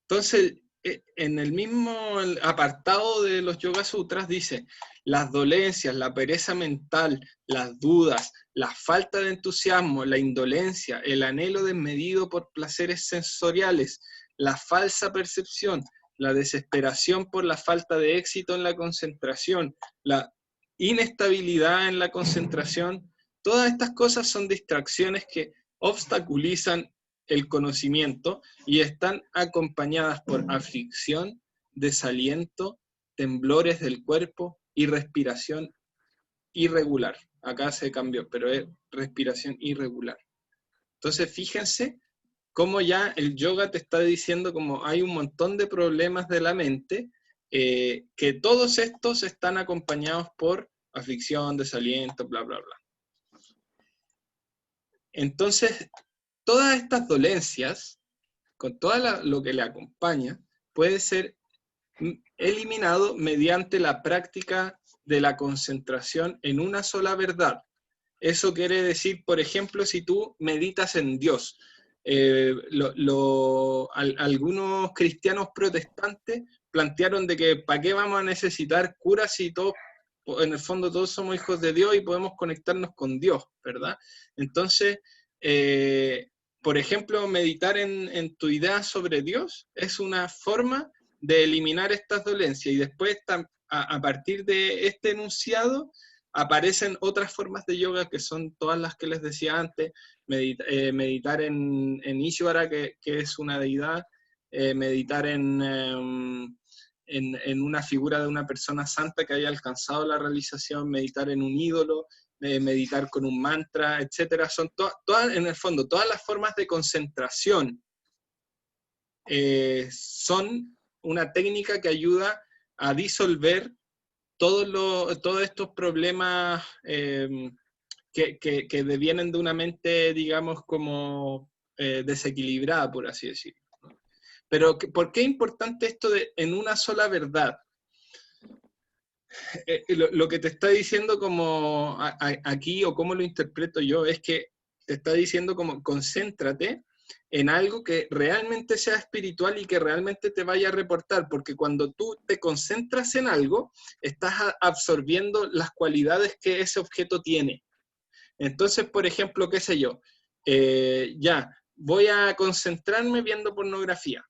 Entonces, en el mismo apartado de los Yoga Sutras dice, las dolencias, la pereza mental, las dudas, la falta de entusiasmo, la indolencia, el anhelo desmedido por placeres sensoriales, la falsa percepción, la desesperación por la falta de éxito en la concentración, la inestabilidad en la concentración, todas estas cosas son distracciones que obstaculizan el conocimiento y están acompañadas por aflicción, desaliento, temblores del cuerpo y respiración irregular. Acá se cambió, pero es respiración irregular. Entonces fíjense cómo ya el yoga te está diciendo como hay un montón de problemas de la mente, que todos estos están acompañados por aflicción, desaliento, bla, bla, bla. Entonces, todas estas dolencias, con todo lo que le acompaña, puede ser eliminado mediante la práctica de la concentración en una sola verdad. Eso quiere decir, por ejemplo, si tú meditas en Dios. Algunos cristianos protestantes plantearon de que ¿para qué vamos a necesitar curas si todos, en el fondo todos somos hijos de Dios y podemos conectarnos con Dios, ¿verdad? Entonces, por ejemplo, meditar en tu idea sobre Dios es una forma de eliminar estas dolencias, y después a partir de este enunciado aparecen otras formas de yoga que son todas las que les decía antes, meditar en Ishvara, que es una deidad, meditar en una figura de una persona santa que haya alcanzado la realización, meditar en un ídolo, meditar con un mantra, etcétera. Son todas, en el fondo, todas las formas de concentración son una técnica que ayuda a disolver todos estos problemas que devienen de una mente, digamos, como desequilibrada, por así decirlo. Pero, ¿por qué es importante esto de en una sola verdad? Lo que te está diciendo como aquí, o cómo lo interpreto yo, es que te está diciendo como concéntrate en algo que realmente sea espiritual y que realmente te vaya a reportar, porque cuando tú te concentras en algo, estás absorbiendo las cualidades que ese objeto tiene. Entonces, por ejemplo, qué sé yo, ya, voy a concentrarme viendo pornografía.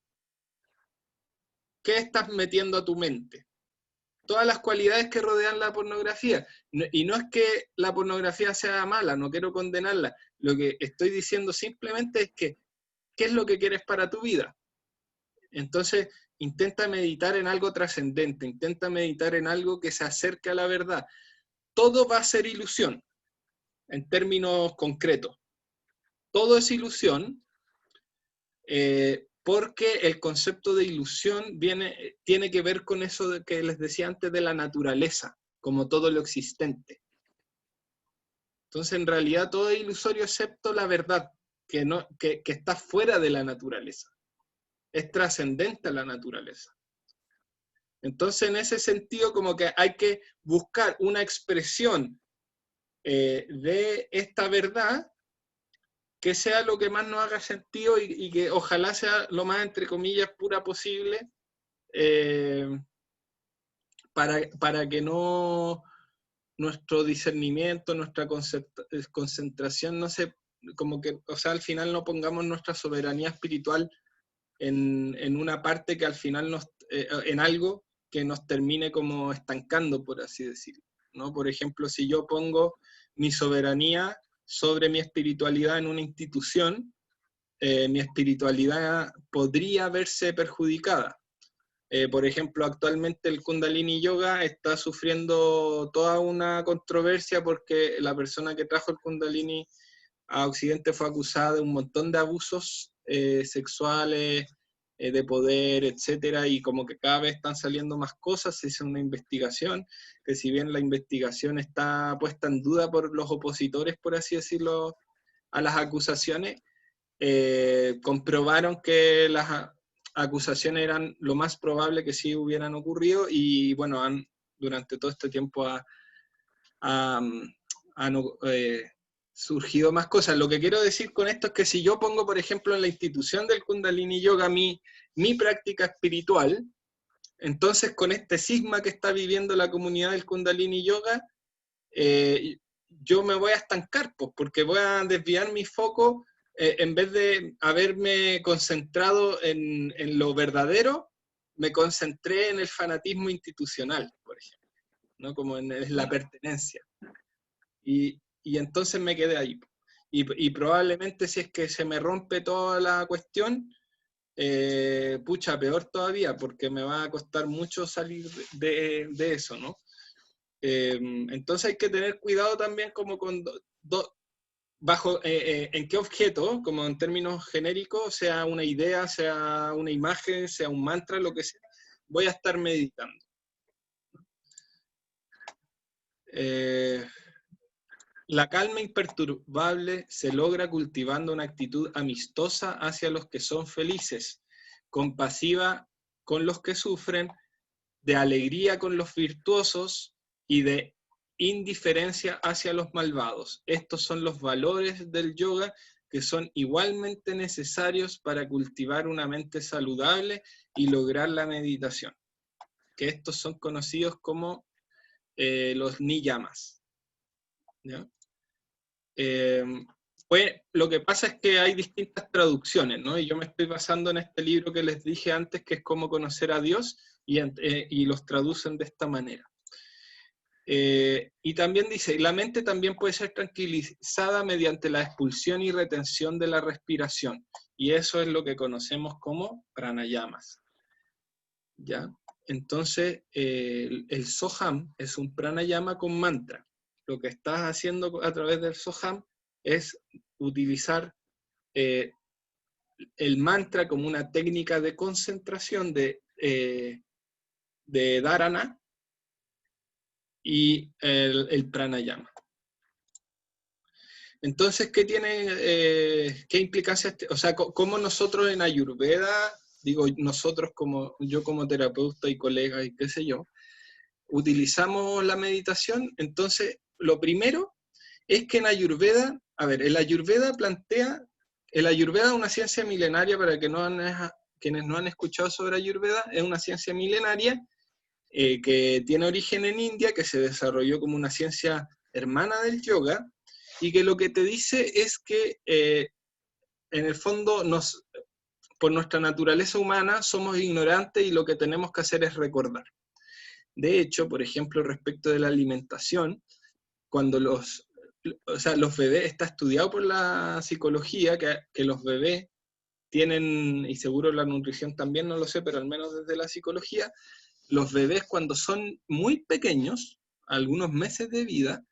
¿Qué estás metiendo a tu mente? Todas las cualidades que rodean la pornografía. Y no es que la pornografía sea mala, no quiero condenarla. Lo que estoy diciendo simplemente es que, ¿qué es lo que quieres para tu vida? Entonces, intenta meditar en algo trascendente, intenta meditar en algo que se acerque a la verdad. Todo va a ser ilusión, en términos concretos. Todo es ilusión, porque el concepto de ilusión tiene que ver con eso que les decía antes de la naturaleza, como todo lo existente. Entonces, en realidad, todo es ilusorio excepto la verdad, que está fuera de la naturaleza. Es trascendente a la naturaleza. Entonces, en ese sentido, como que hay que buscar una expresión de esta verdad que sea lo que más nos haga sentido y que ojalá sea lo más, entre comillas, pura posible, para que no nuestro discernimiento, nuestra concentración, no sé, como que, o sea, al final no pongamos nuestra soberanía espiritual en una parte que al final en algo que nos termine como estancando, por así decirlo, ¿no? Por ejemplo, si yo pongo mi soberanía sobre mi espiritualidad en una institución, mi espiritualidad podría verse perjudicada. Por ejemplo, actualmente el Kundalini Yoga está sufriendo toda una controversia porque la persona que trajo el Kundalini a Occidente fue acusada de un montón de abusos sexuales, de poder, etcétera, y como que cada vez están saliendo más cosas. Se hizo una investigación, que si bien la investigación está puesta en duda por los opositores, por así decirlo, a las acusaciones, comprobaron que las acusaciones eran lo más probable que sí hubieran ocurrido, y bueno, durante todo este tiempo han surgido más cosas. Lo que quiero decir con esto es que si yo pongo, por ejemplo, en la institución del Kundalini Yoga mi práctica espiritual, entonces con este cisma que está viviendo la comunidad del Kundalini Yoga, yo me voy a estancar, pues, porque voy a desviar mi foco, en vez de haberme concentrado en lo verdadero, me concentré en el fanatismo institucional, por ejemplo, ¿no? Como en la pertenencia. Y entonces me quedé ahí. Y probablemente si es que se me rompe toda la cuestión, pucha, peor todavía, porque me va a costar mucho salir de eso, ¿no? Entonces hay que tener cuidado también como con bajo en qué objeto, como en términos genéricos, sea una idea, sea una imagen, sea un mantra, lo que sea, voy a estar meditando. La calma imperturbable se logra cultivando una actitud amistosa hacia los que son felices, compasiva con los que sufren, de alegría con los virtuosos y de indiferencia hacia los malvados. Estos son los valores del yoga que son igualmente necesarios para cultivar una mente saludable y lograr la meditación, que estos son conocidos como los niyamas, ¿ya? Pues lo que pasa es que hay distintas traducciones, ¿no? Y yo me estoy basando en este libro que les dije antes, que es Cómo conocer a Dios, y los traducen de esta manera. Y también dice, la mente también puede ser tranquilizada mediante la expulsión y retención de la respiración, y eso es lo que conocemos como pranayamas, ¿ya? Entonces, el Soham es un pranayama con mantra. Lo que estás haciendo a través del Soham es utilizar el mantra como una técnica de concentración de dharana y el pranayama. Entonces, ¿qué implicancias? O sea, ¿cómo nosotros en Ayurveda, digo nosotros yo como terapeuta y colega y qué sé yo, utilizamos la meditación? Entonces, lo primero es que en Ayurveda, el Ayurveda es una ciencia milenaria, para quienes no han escuchado sobre Ayurveda, es una ciencia milenaria que tiene origen en India, que se desarrolló como una ciencia hermana del yoga, y que lo que te dice es que en el fondo por nuestra naturaleza humana somos ignorantes, y lo que tenemos que hacer es recordar. De hecho, por ejemplo, respecto de la alimentación, cuando los bebés, está estudiado por la psicología que los bebés tienen, y seguro la nutrición también, no lo sé, pero al menos desde la psicología, los bebés cuando son muy pequeños, algunos meses de vida,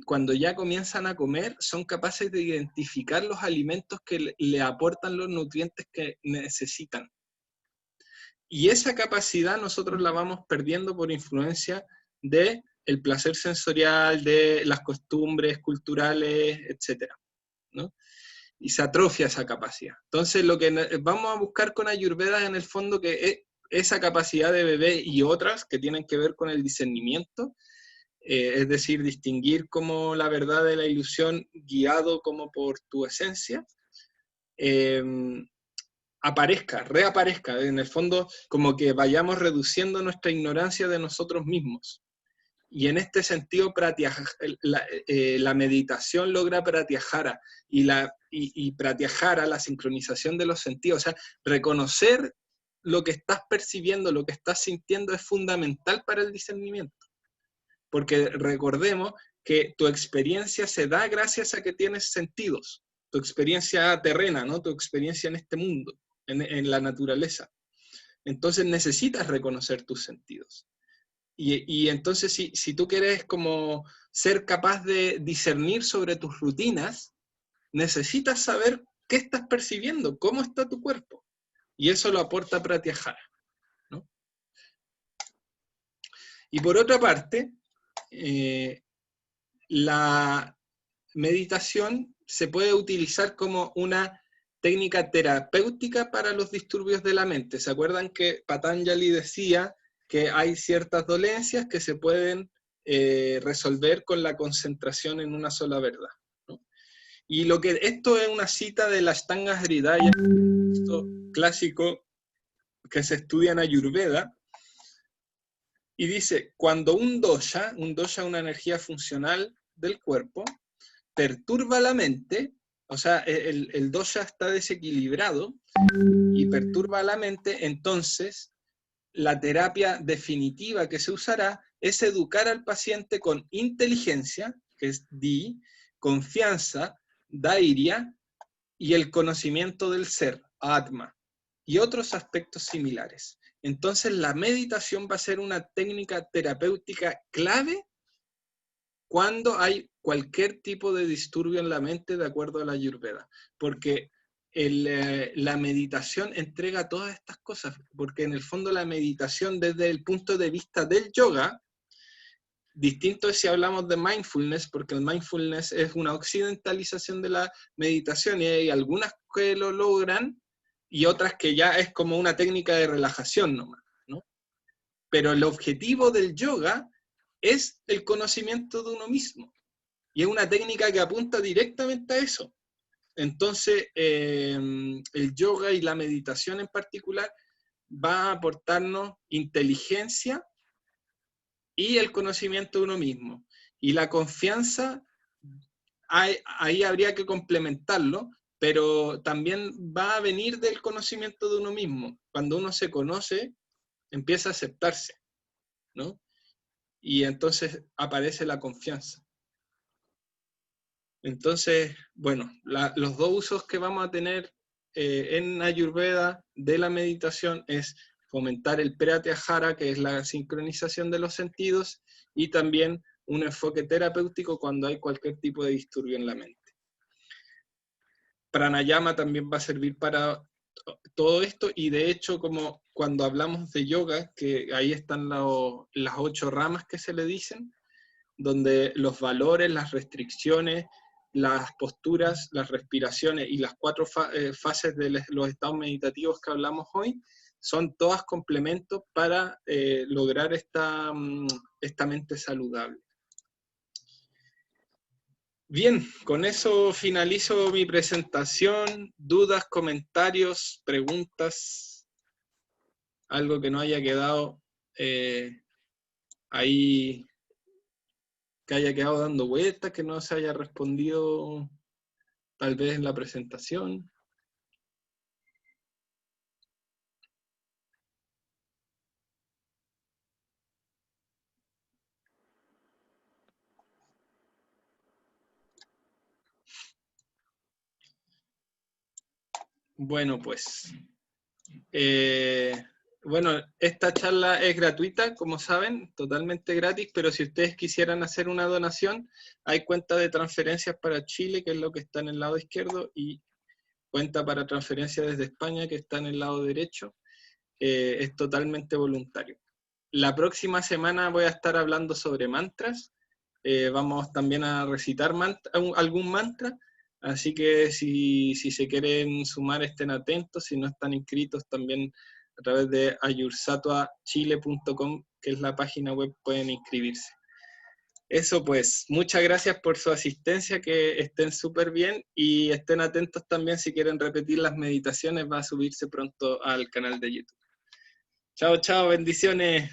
cuando ya comienzan a comer, son capaces de identificar los alimentos que le aportan los nutrientes que necesitan. Y esa capacidad nosotros la vamos perdiendo por influencia del placer sensorial, de las costumbres culturales, etc., ¿no? Y se atrofia esa capacidad. Entonces, lo que vamos a buscar con Ayurveda, en el fondo, que es esa capacidad de bebé y otras que tienen que ver con el discernimiento, es decir, distinguir como la verdad de la ilusión guiado como por tu esencia, reaparezca, en el fondo, como que vayamos reduciendo nuestra ignorancia de nosotros mismos. Y en este sentido, la meditación logra pratyahara, y pratyahara, la sincronización de los sentidos, o sea, reconocer lo que estás percibiendo, lo que estás sintiendo, es fundamental para el discernimiento. Porque recordemos que tu experiencia se da gracias a que tienes sentidos, tu experiencia terrena, ¿no? Tu experiencia en este mundo, en la naturaleza. Entonces necesitas reconocer tus sentidos. Y entonces si tú quieres como ser capaz de discernir sobre tus rutinas, necesitas saber qué estás percibiendo, cómo está tu cuerpo. Y eso lo aporta Pratyahara, ¿no? Y por otra parte, la meditación se puede utilizar como una técnica terapéutica para los disturbios de la mente. ¿Se acuerdan que Patanjali decía que hay ciertas dolencias que se pueden resolver con la concentración en una sola verdad, ¿no? Y esto es una cita de la Ashtanga Hridaya, clásico que se estudia en Ayurveda, y dice, cuando un dosha, una energía funcional del cuerpo, perturba la mente, o sea, el dosha está desequilibrado y perturba la mente, entonces la terapia definitiva que se usará es educar al paciente con inteligencia, que es di, confianza, dairya, y el conocimiento del ser, atma, y otros aspectos similares. Entonces la meditación va a ser una técnica terapéutica clave cuando hay cualquier tipo de disturbio en la mente de acuerdo a la Ayurveda, porque la meditación entrega todas estas cosas, porque en el fondo la meditación desde el punto de vista del yoga, distinto es si hablamos de mindfulness, porque el mindfulness es una occidentalización de la meditación y hay algunas que lo logran y otras que ya es como una técnica de relajación nomás, ¿no? Pero el objetivo del yoga es el conocimiento de uno mismo. Y es una técnica que apunta directamente a eso. Entonces, el yoga y la meditación en particular va a aportarnos inteligencia y el conocimiento de uno mismo. Y la confianza, ahí habría que complementarlo, pero también va a venir del conocimiento de uno mismo. Cuando uno se conoce, empieza a aceptarse, ¿no? Y entonces aparece la confianza. Entonces, bueno, los dos usos que vamos a tener en Ayurveda de la meditación es fomentar el Pratyahara, que es la sincronización de los sentidos, y también un enfoque terapéutico cuando hay cualquier tipo de disturbio en la mente. Pranayama también va a servir para todo esto, y de hecho, como cuando hablamos de yoga, que ahí están las 8 ramas que se le dicen, donde los valores, las restricciones, las posturas, las respiraciones y las 4 fases de los estados meditativos que hablamos hoy, son todas complementos para lograr esta mente saludable. Bien, con eso finalizo mi presentación. ¿Dudas, comentarios, preguntas? Algo que no haya quedado ahí, que haya quedado dando vueltas, que no se haya respondido tal vez en la presentación. Bueno, pues, bueno, esta charla es gratuita, como saben, totalmente gratis, pero si ustedes quisieran hacer una donación, hay cuenta de transferencias para Chile, que es lo que está en el lado izquierdo, y cuenta para transferencia desde España, que está en el lado derecho. Es totalmente voluntario. La próxima semana voy a estar hablando sobre mantras. Vamos también a recitar algún mantra. Así que si se quieren sumar, estén atentos. Si no están inscritos, también a través de ayursatuachile.com, que es la página web, pueden inscribirse. Eso pues, muchas gracias por su asistencia, que estén súper bien y estén atentos también si quieren repetir las meditaciones, va a subirse pronto al canal de YouTube. Chao, chao, bendiciones.